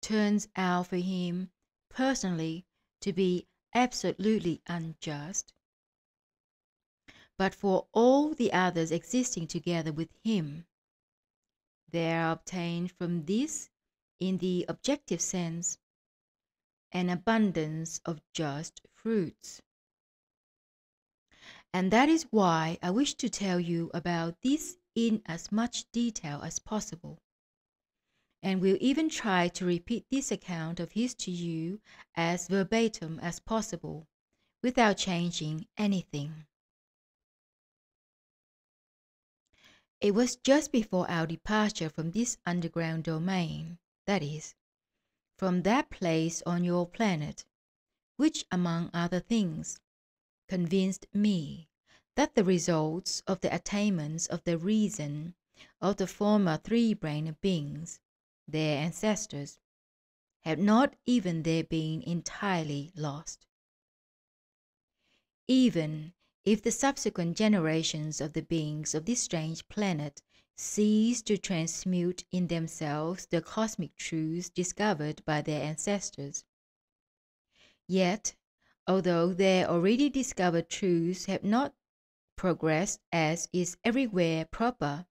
turns out for him personally to be absolutely unjust. But for all the others existing together with him, there are obtained from this, in the objective sense, an abundance of just fruits. And that is why I wish to tell you about this in as much detail as possible, and will even try to repeat this account of his to you as verbatim as possible, without changing anything. It was just before our departure from this underground domain, that is, from that place on your planet, which, among other things, convinced me that the results of the attainments of the reason of the former three-brained beings, their ancestors, had not even there been entirely lost. Even if the subsequent generations of the beings of this strange planet cease to transmute in themselves the cosmic truths discovered by their ancestors, yet, although their already discovered truths have not progressed as is everywhere proper,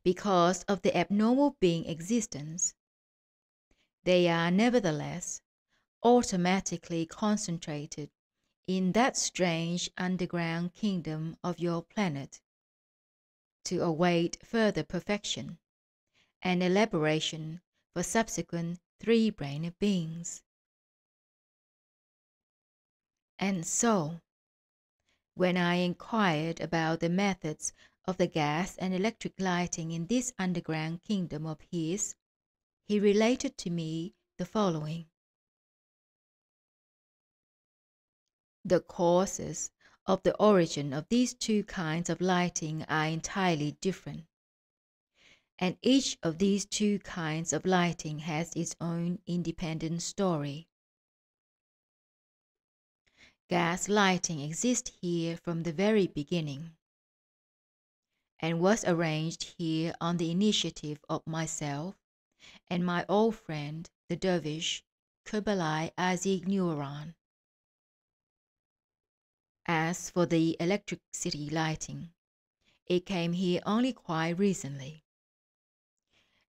because of the abnormal being existence, they are nevertheless automatically concentrated in that strange underground kingdom of your planet, to await further perfection and elaboration for subsequent three-brained beings. And so, when I inquired about the methods of the gas and electric lighting in this underground kingdom of his, he related to me the following. The causes of the origin of these two kinds of lighting are entirely different, and each of these two kinds of lighting has its own independent story. Gas lighting exists here from the very beginning, and was arranged here on the initiative of myself and my old friend, the Dervish, Bokharian. As for the electricity lighting, it came here only quite recently,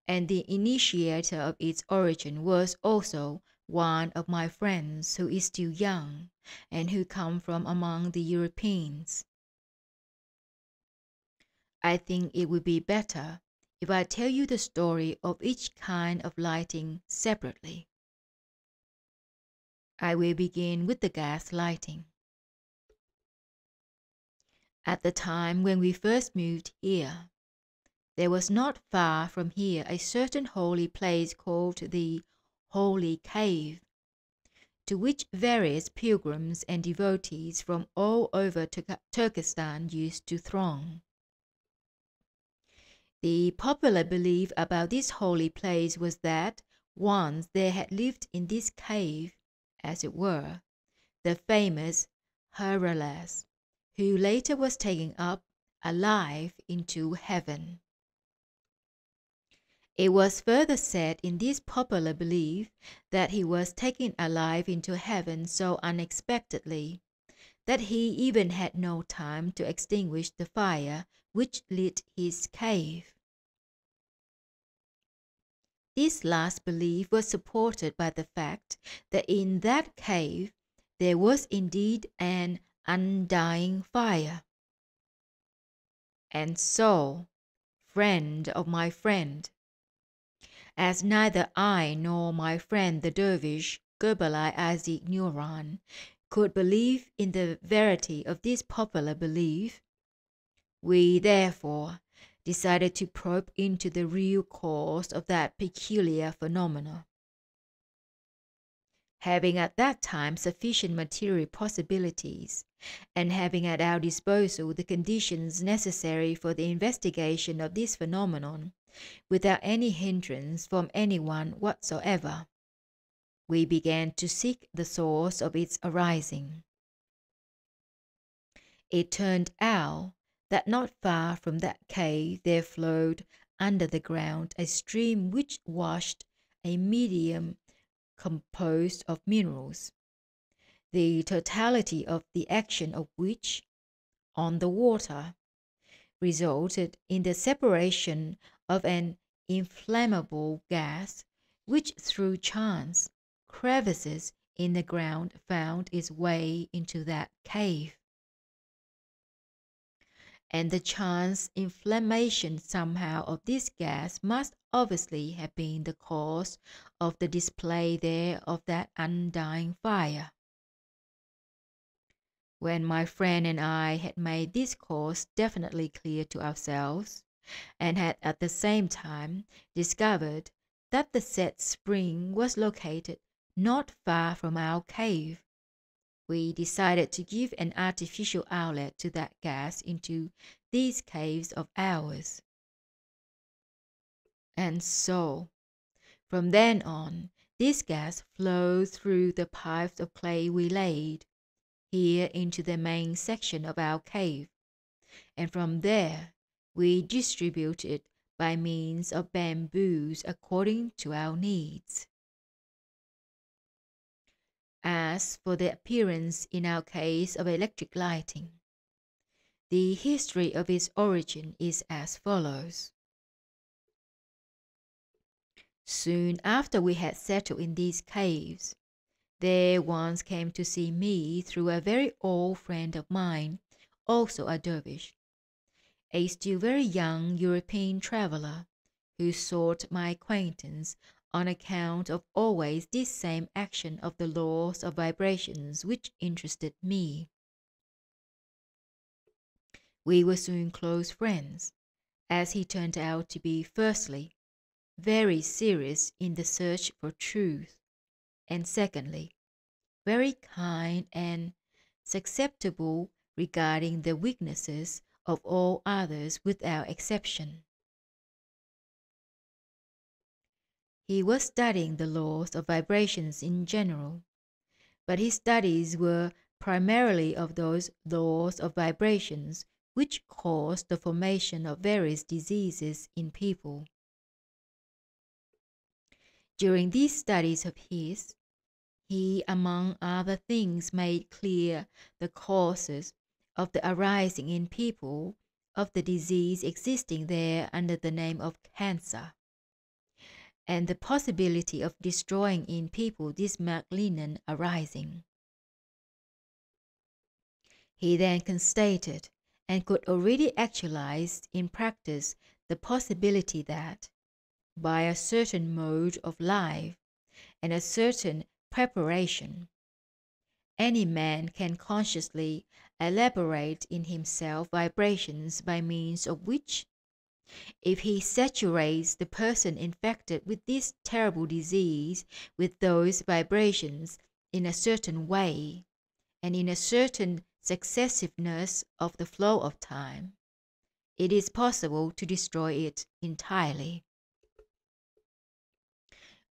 and the initiator of its origin was also one of my friends who is still young and who come from among the Europeans. I think it would be better if I tell you the story of each kind of lighting separately. I will begin with the gas lighting. At the time when we first moved here, there was not far from here a certain holy place called the Holy Cave, to which various pilgrims and devotees from all over Turkestan used to throng. The popular belief about this holy place was that once there had lived in this cave, as it were, the famous Haralas, who later was taken up alive into heaven. It was further said in this popular belief that he was taken alive into heaven so unexpectedly that he even had no time to extinguish the fire which lit his cave. This last belief was supported by the fact that in that cave there was indeed an undying fire. And so, friend of my friend, as neither I nor my friend the Dervish Bokharian could believe in the verity of this popular belief, we therefore decided to probe into the real cause of that peculiar phenomenon. Having at that time sufficient material possibilities, and having at our disposal the conditions necessary for the investigation of this phenomenon, without any hindrance from anyone whatsoever, we began to seek the source of its arising. It turned out that not far from that cave there flowed under the ground a stream which washed a medium composed of minerals, the totality of the action of which on the water resulted in the separation of an inflammable gas which through chance crevices in the ground found its way into that cave. And the chance inflammation somehow of this gas must obviously have been the cause of the display there of that undying fire. When my friend and I had made this cause definitely clear to ourselves, and had at the same time discovered that the said spring was located not far from our cave, we decided to give an artificial outlet to that gas into these caves of ours. And so, from then on, this gas flowed through the pipes of clay we laid here into the main section of our cave, and from there we distributed it by means of bamboos according to our needs. As for the appearance in our case of electric lighting, the history of its origin is as follows. Soon after we had settled in these caves, there once came to see me through a very old friend of mine, also a dervish, a still very young European traveller, who sought my acquaintance on account of always this same action of the laws of vibrations which interested me. We were soon close friends, as he turned out to be, firstly, very serious in the search for truth, and secondly, very kind and susceptible regarding the weaknesses of all others without exception. He was studying the laws of vibrations in general, but his studies were primarily of those laws of vibrations which cause the formation of various diseases in people. During these studies of his, he, among other things, made clear the causes of the arising in people of the disease existing there under the name of cancer, and the possibility of destroying in people this malignant arising. He then constated and could already actualize in practice the possibility that, by a certain mode of life and a certain preparation, any man can consciously elaborate in himself vibrations by means of which, if he saturates the person infected with this terrible disease with those vibrations in a certain way, and in a certain successiveness of the flow of time, it is possible to destroy it entirely.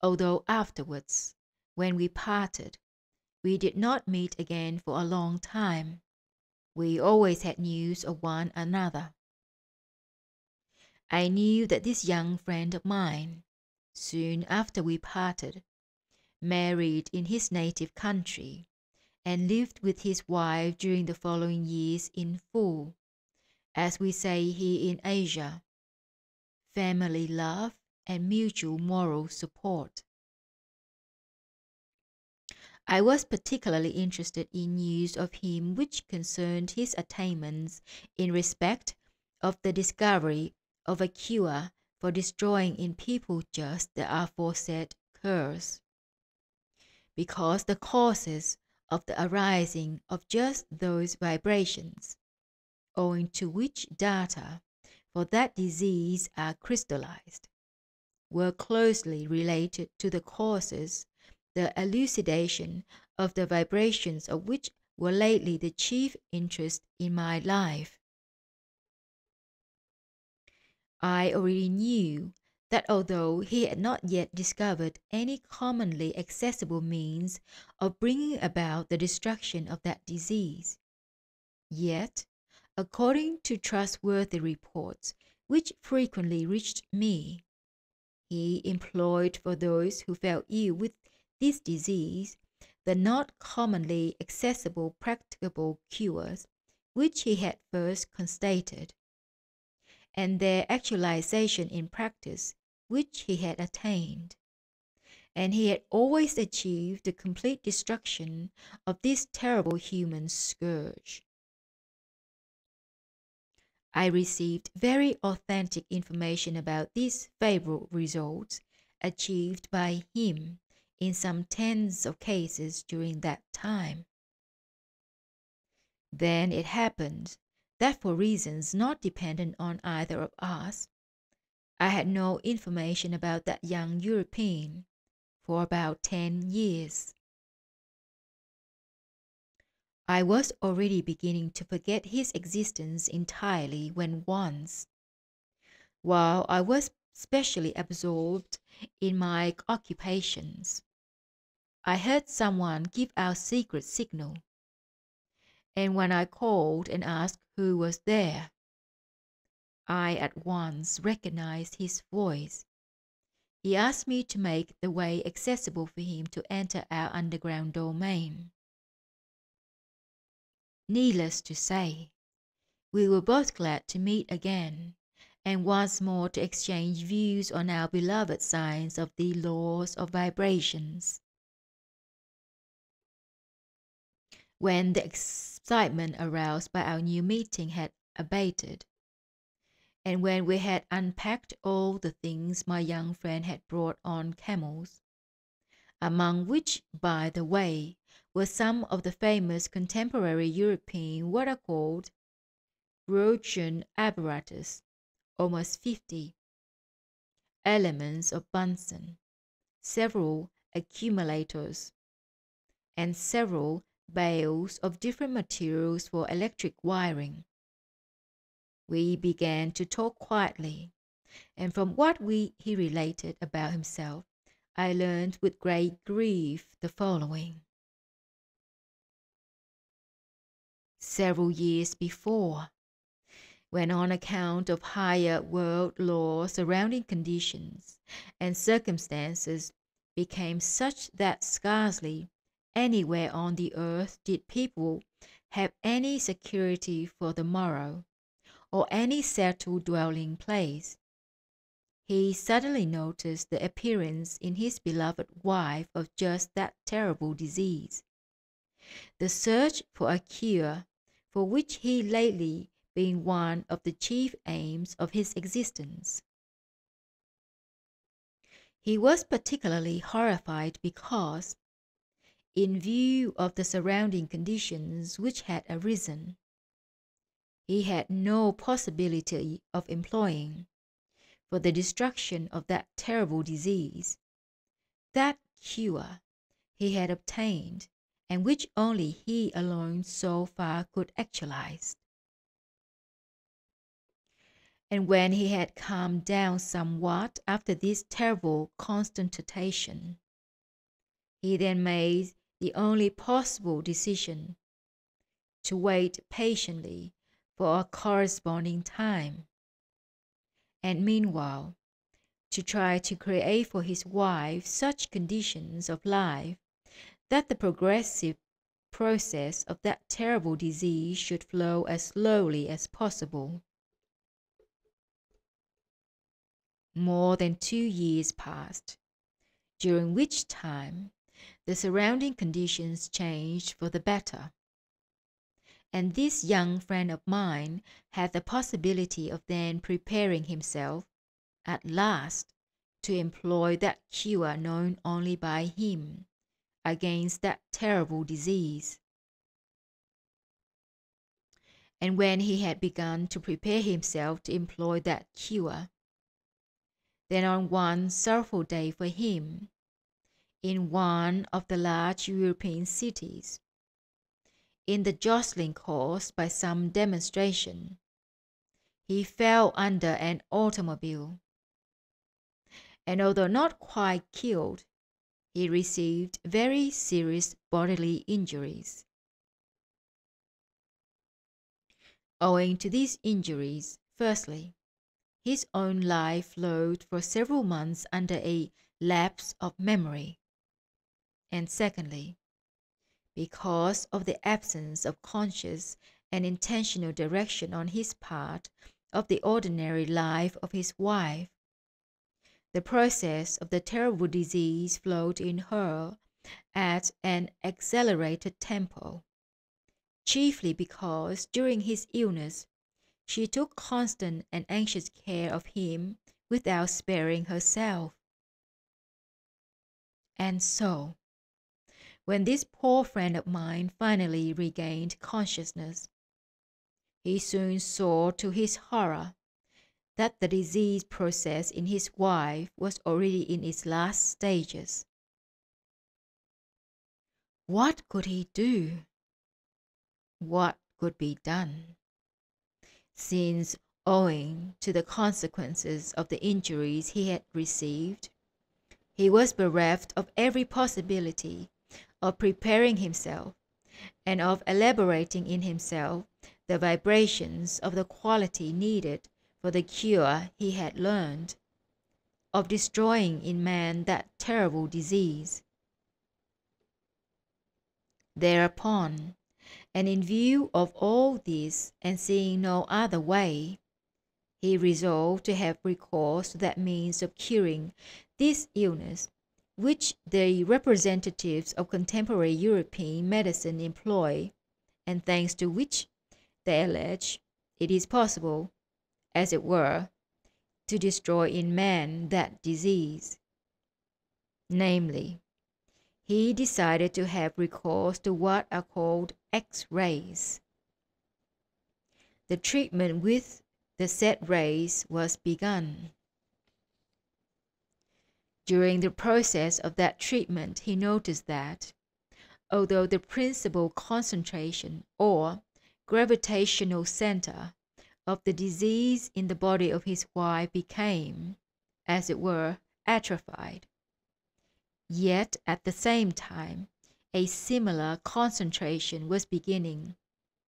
Although afterwards, when we parted, we did not meet again for a long time, we always had news of one another. I knew that this young friend of mine, soon after we parted, married in his native country, and lived with his wife during the following years in full, as we say here in Asia, family love and mutual moral support. I was particularly interested in news of him which concerned his attainments in respect of the discovery of a cure for destroying in people just the aforesaid curse, because the causes of the arising of just those vibrations, owing to which data for that disease are crystallized, were closely related to the causes, the elucidation of the vibrations of which were lately the chief interest in my life. I already knew that although he had not yet discovered any commonly accessible means of bringing about the destruction of that disease, yet, according to trustworthy reports which frequently reached me, he employed for those who fell ill with this disease the not commonly accessible practicable cures which he had first constated, and their actualization in practice which he had attained. And he had always achieved the complete destruction of this terrible human scourge. I received very authentic information about these favorable results achieved by him in some tens of cases during that time. Then it happened that for reasons not dependent on either of us, I had no information about that young European for about 10 years. I was already beginning to forget his existence entirely when once, while I was specially absorbed in my occupations, I heard someone give our secret signal, and when I called and asked who was there, I at once recognized his voice. He asked me to make the way accessible for him to enter our underground domain. Needless to say, we were both glad to meet again, and once more to exchange views on our beloved science of the laws of vibrations. When the excitement aroused by our new meeting had abated, and when we had unpacked all the things my young friend had brought on camels, among which, by the way, were some of the famous contemporary European what are called Röntgen apparatus, almost 50, elements of Bunsen, several accumulators, and several bales of different materials for electric wiring. We began to talk quietly, and from what he related about himself, I learned with great grief the following. Several years before, when on account of higher world laws surrounding conditions and circumstances became such that scarcely anywhere on the earth did people have any security for the morrow, or any settled dwelling place, he suddenly noticed the appearance in his beloved wife of just that terrible disease. The search for a cure, for which he lately being one of the chief aims of his existence. He was particularly horrified because, in view of the surrounding conditions which had arisen, he had no possibility of employing, for the destruction of that terrible disease, that cure he had obtained, and which only he alone so far could actualize. And when he had calmed down somewhat after this terrible consternation, he then made the only possible decision to wait patiently for a corresponding time, and meanwhile to try to create for his wife such conditions of life that the progressive process of that terrible disease should flow as slowly as possible. More than 2 years passed, during which time the surrounding conditions changed for the better, and this young friend of mine had the possibility of then preparing himself, at last, to employ that cure known only by him against that terrible disease. And when he had begun to prepare himself to employ that cure, then on one sorrowful day for him, in one of the large European cities, in the jostling caused by some demonstration, he fell under an automobile, and although not quite killed, he received very serious bodily injuries. Owing to these injuries, firstly, his own life flowed for several months under a lapse of memory, and secondly, because of the absence of conscious and intentional direction on his part of the ordinary life of his wife, the process of the terrible disease flowed in her at an accelerated tempo, chiefly because during his illness she took constant and anxious care of him without sparing herself. And so, when this poor friend of mine finally regained consciousness, he soon saw to his horror that the disease process in his wife was already in its last stages. What could he do? What could be done? Since, owing to the consequences of the injuries he had received, he was bereft of every possibility of preparing himself and of elaborating in himself the vibrations of the quality needed for the cure he had learned, of destroying in man that terrible disease. Thereupon, and in view of all this, and seeing no other way, he resolved to have recourse to that means of curing this illness which the representatives of contemporary European medicine employ, and thanks to which, they allege, it is possible, as it were, to destroy in man that disease. Namely, he decided to have recourse to what are called X-rays. The treatment with the said rays was begun. During the process of that treatment he noticed that, although the principal concentration or gravitational center of the disease in the body of his wife became, as it were, atrophied, yet at the same time a similar concentration was beginning,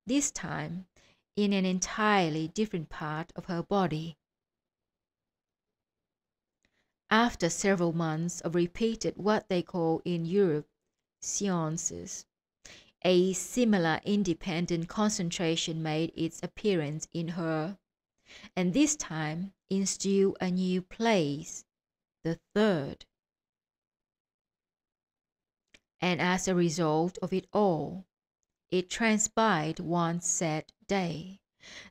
this time in an entirely different part of her body. After several months of repeated what they call in Europe séances, a similar independent concentration made its appearance in her, and this time in still a new place, the third. And as a result of it all, it transpired one sad day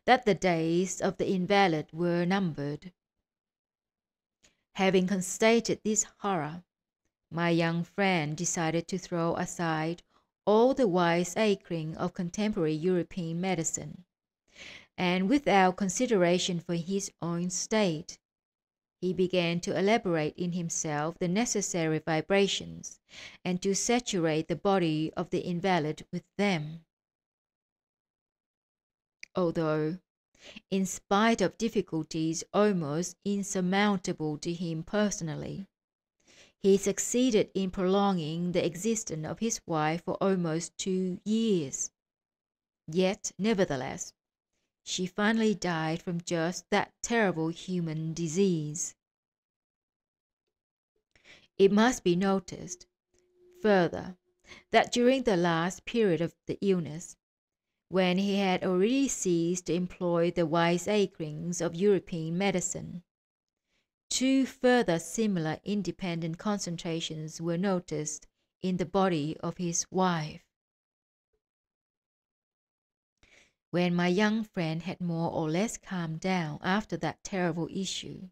that the days of the invalid were numbered. Having constated this horror, my young friend decided to throw aside all the wiseacring of contemporary European medicine, and without consideration for his own state, he began to elaborate in himself the necessary vibrations, and to saturate the body of the invalid with them. Although, in spite of difficulties almost insurmountable to him personally, he succeeded in prolonging the existence of his wife for almost 2 years. Yet, nevertheless, she finally died from just that terrible human disease. It must be noticed, further, that during the last period of the illness, when he had already ceased to employ the wiseacrings of European medicine, 2 further similar independent concentrations were noticed in the body of his wife. When my young friend had more or less calmed down after that terrible issue,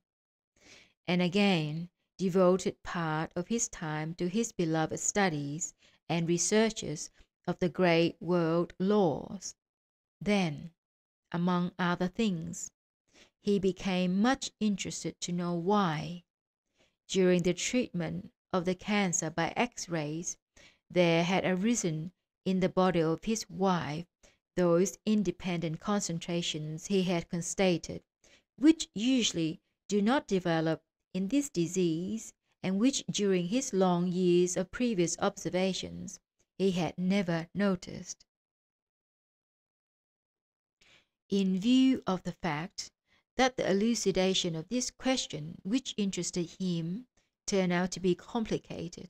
and again devoted part of his time to his beloved studies and researches of the great world laws, then, among other things. He became much interested to know why, during the treatment of the cancer by X-rays, there had arisen in the body of his wife those independent concentrations he had constated, which usually do not develop in this disease, and which during his long years of previous observations he had never noticed. In view of the fact that the elucidation of this question which interested him turned out to be complicated,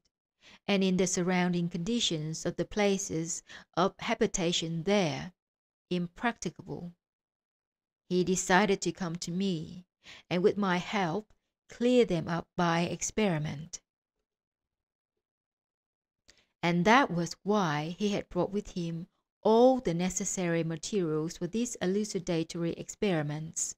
and in the surrounding conditions of the places of habitation there, impracticable, he decided to come to me, and with my help clear them up by experiment. And that was why he had brought with him all the necessary materials for these elucidatory experiments.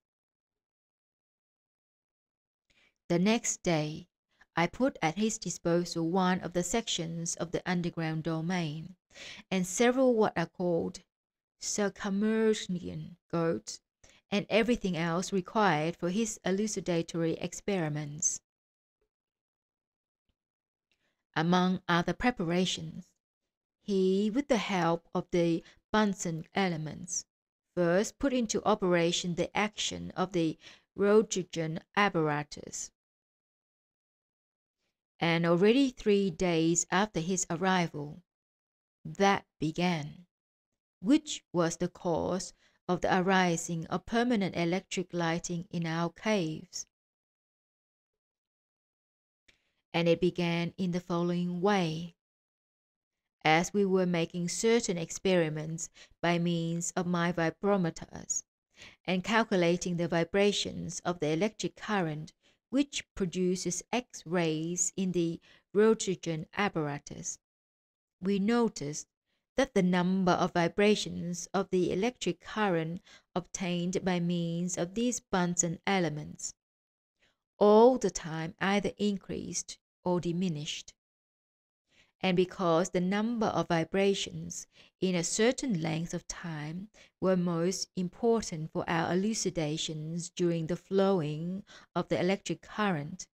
The next day, I put at his disposal one of the sections of the underground domain, and several what are called Shat-Chai-Mernis goats, and everything else required for his elucidatory experiments. Among other preparations, he, with the help of the Bunsen elements, first put into operation the action of the Röntgen apparatus. And already 3 days after his arrival, that began, which was the cause of the arising of permanent electric lighting in our caves. And it began in the following way. As we were making certain experiments by means of my vibrometers, and calculating the vibrations of the electric current which produces X-rays in the Röntgen apparatus, we noticed that the number of vibrations of the electric current obtained by means of these Bunsen elements all the time either increased or diminished. And because the number of vibrations in a certain length of time were most important for our elucidations during the flowing of the electric current,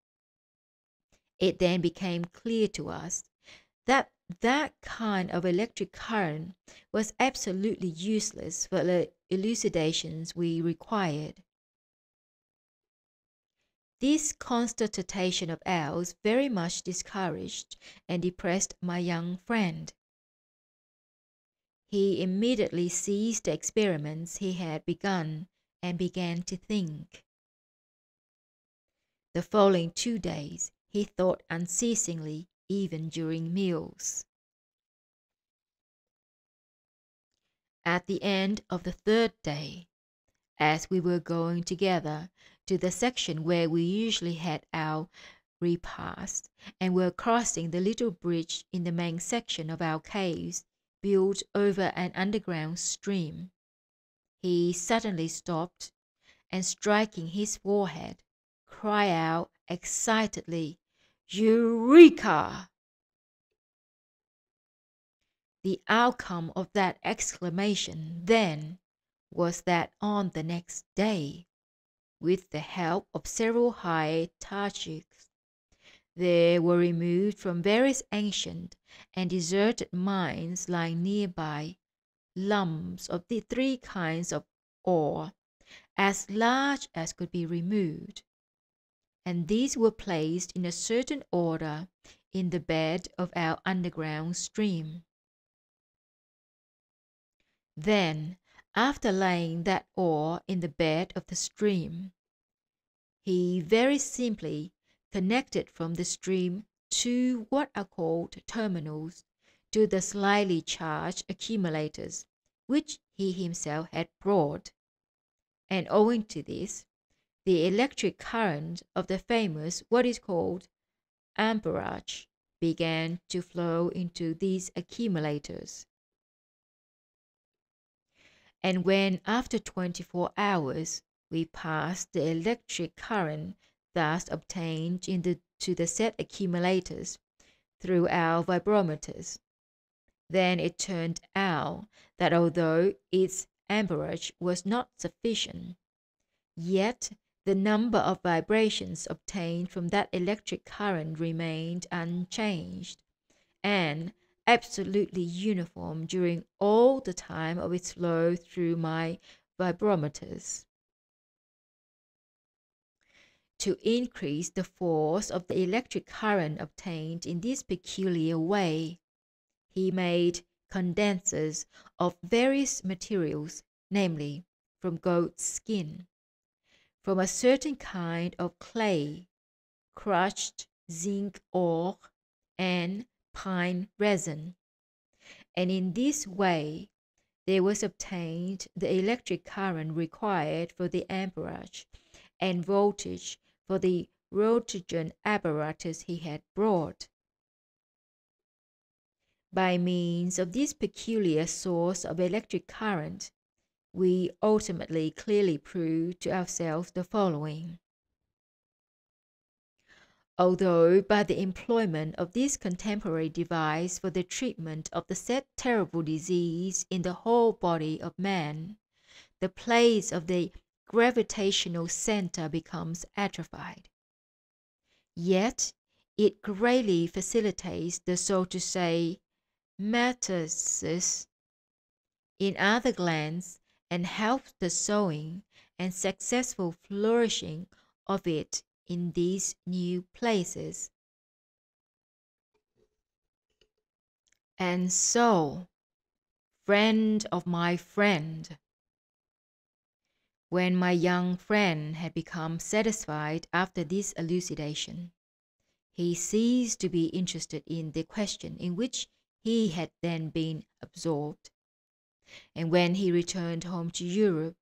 it then became clear to us that that kind of electric current was absolutely useless for the elucidations we required. This constatation of ours very much discouraged and depressed my young friend. He immediately ceased the experiments he had begun and began to think. The following 2 days he thought unceasingly, even during meals. At the end of the 3rd day, as we were going together to the section where we usually had our repast, and were crossing the little bridge in the main section of our caves built over an underground stream, he suddenly stopped, and striking his forehead, cried out excitedly, "Eureka!" The outcome of that exclamation, then, was that on the next day, with the help of several hired Tajiks, there were removed from various ancient and deserted mines lying nearby lumps of the 3 kinds of ore, as large as could be removed, and these were placed in a certain order in the bed of our underground stream. Then, after laying that ore in the bed of the stream, he very simply connected from the stream 2 what are called terminals to the slightly charged accumulators which he himself had brought, and owing to this, the electric current of the famous what is called amperage began to flow into these accumulators. And when after 24 hours we passed the electric current thus obtained to the said accumulators through our vibrometers, then it turned out that although its amperage was not sufficient, yet the number of vibrations obtained from that electric current remained unchanged and absolutely uniform during all the time of its flow through my vibrometers. To increase the force of the electric current obtained in this peculiar way, he made condensers of various materials, namely from goat's skin, from a certain kind of clay, crushed zinc ore, and pine resin, and in this way there was obtained the electric current required for the amperage and voltage for the rotagen apparatus he had brought. By means of this peculiar source of electric current, we ultimately clearly proved to ourselves the following. Although by the employment of this contemporary device for the treatment of the said terrible disease in the whole body of man, the place of the gravitational center becomes atrophied, yet it greatly facilitates the, so to say, metastasis in other glands and helps the sowing and successful flourishing of it in these new places. And so, friend of my friend, when my young friend had become satisfied after this elucidation, he ceased to be interested in the question in which he had then been absorbed, and when he returned home to Europe,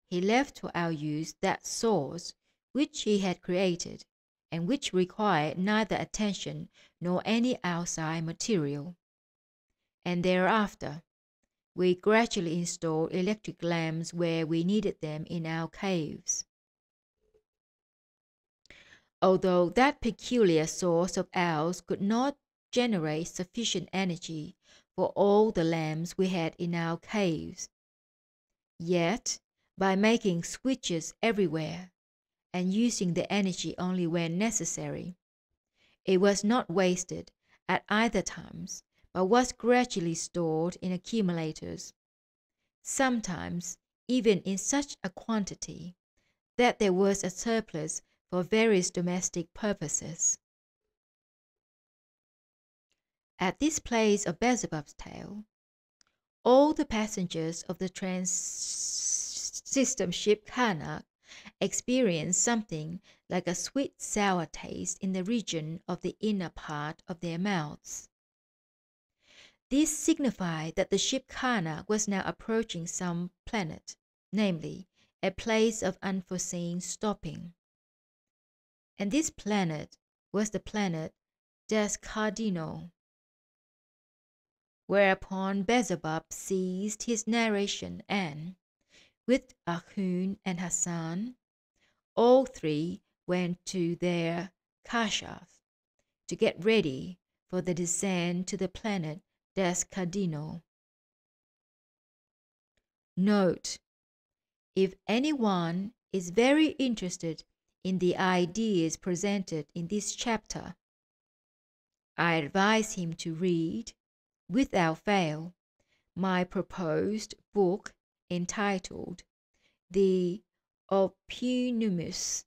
he left for our use that source which he had created, and which required neither attention nor any outside material. And thereafter, we gradually installed electric lamps where we needed them in our caves. Although that peculiar source of ours could not generate sufficient energy for all the lamps we had in our caves, yet by making switches everywhere, and using the energy only when necessary, it was not wasted at either times, but was gradually stored in accumulators, sometimes even in such a quantity that there was a surplus for various domestic purposes. At this place of Beelzebub's tale, all the passengers of the trans-system ship Karnak experienced something like a sweet sour taste in the region of the inner part of their mouths. This signified that the ship Karnak was now approaching some planet, namely, a place of unforeseen stopping. And this planet was the planet Deskaldino. Whereupon Beelzebub ceased his narration and, with Ahun and Hassan, all three went to their Kesshahs to get ready for the descent to the planet Deskaldino. Note: if anyone is very interested in the ideas presented in this chapter, I advise him to read, without fail, my proposed book entitled The Opinimus,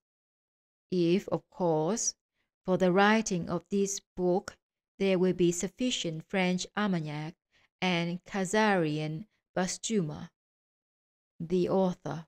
if, of course, for the writing of this book there will be sufficient French Armagnac and Khazarian Bastuma. The author.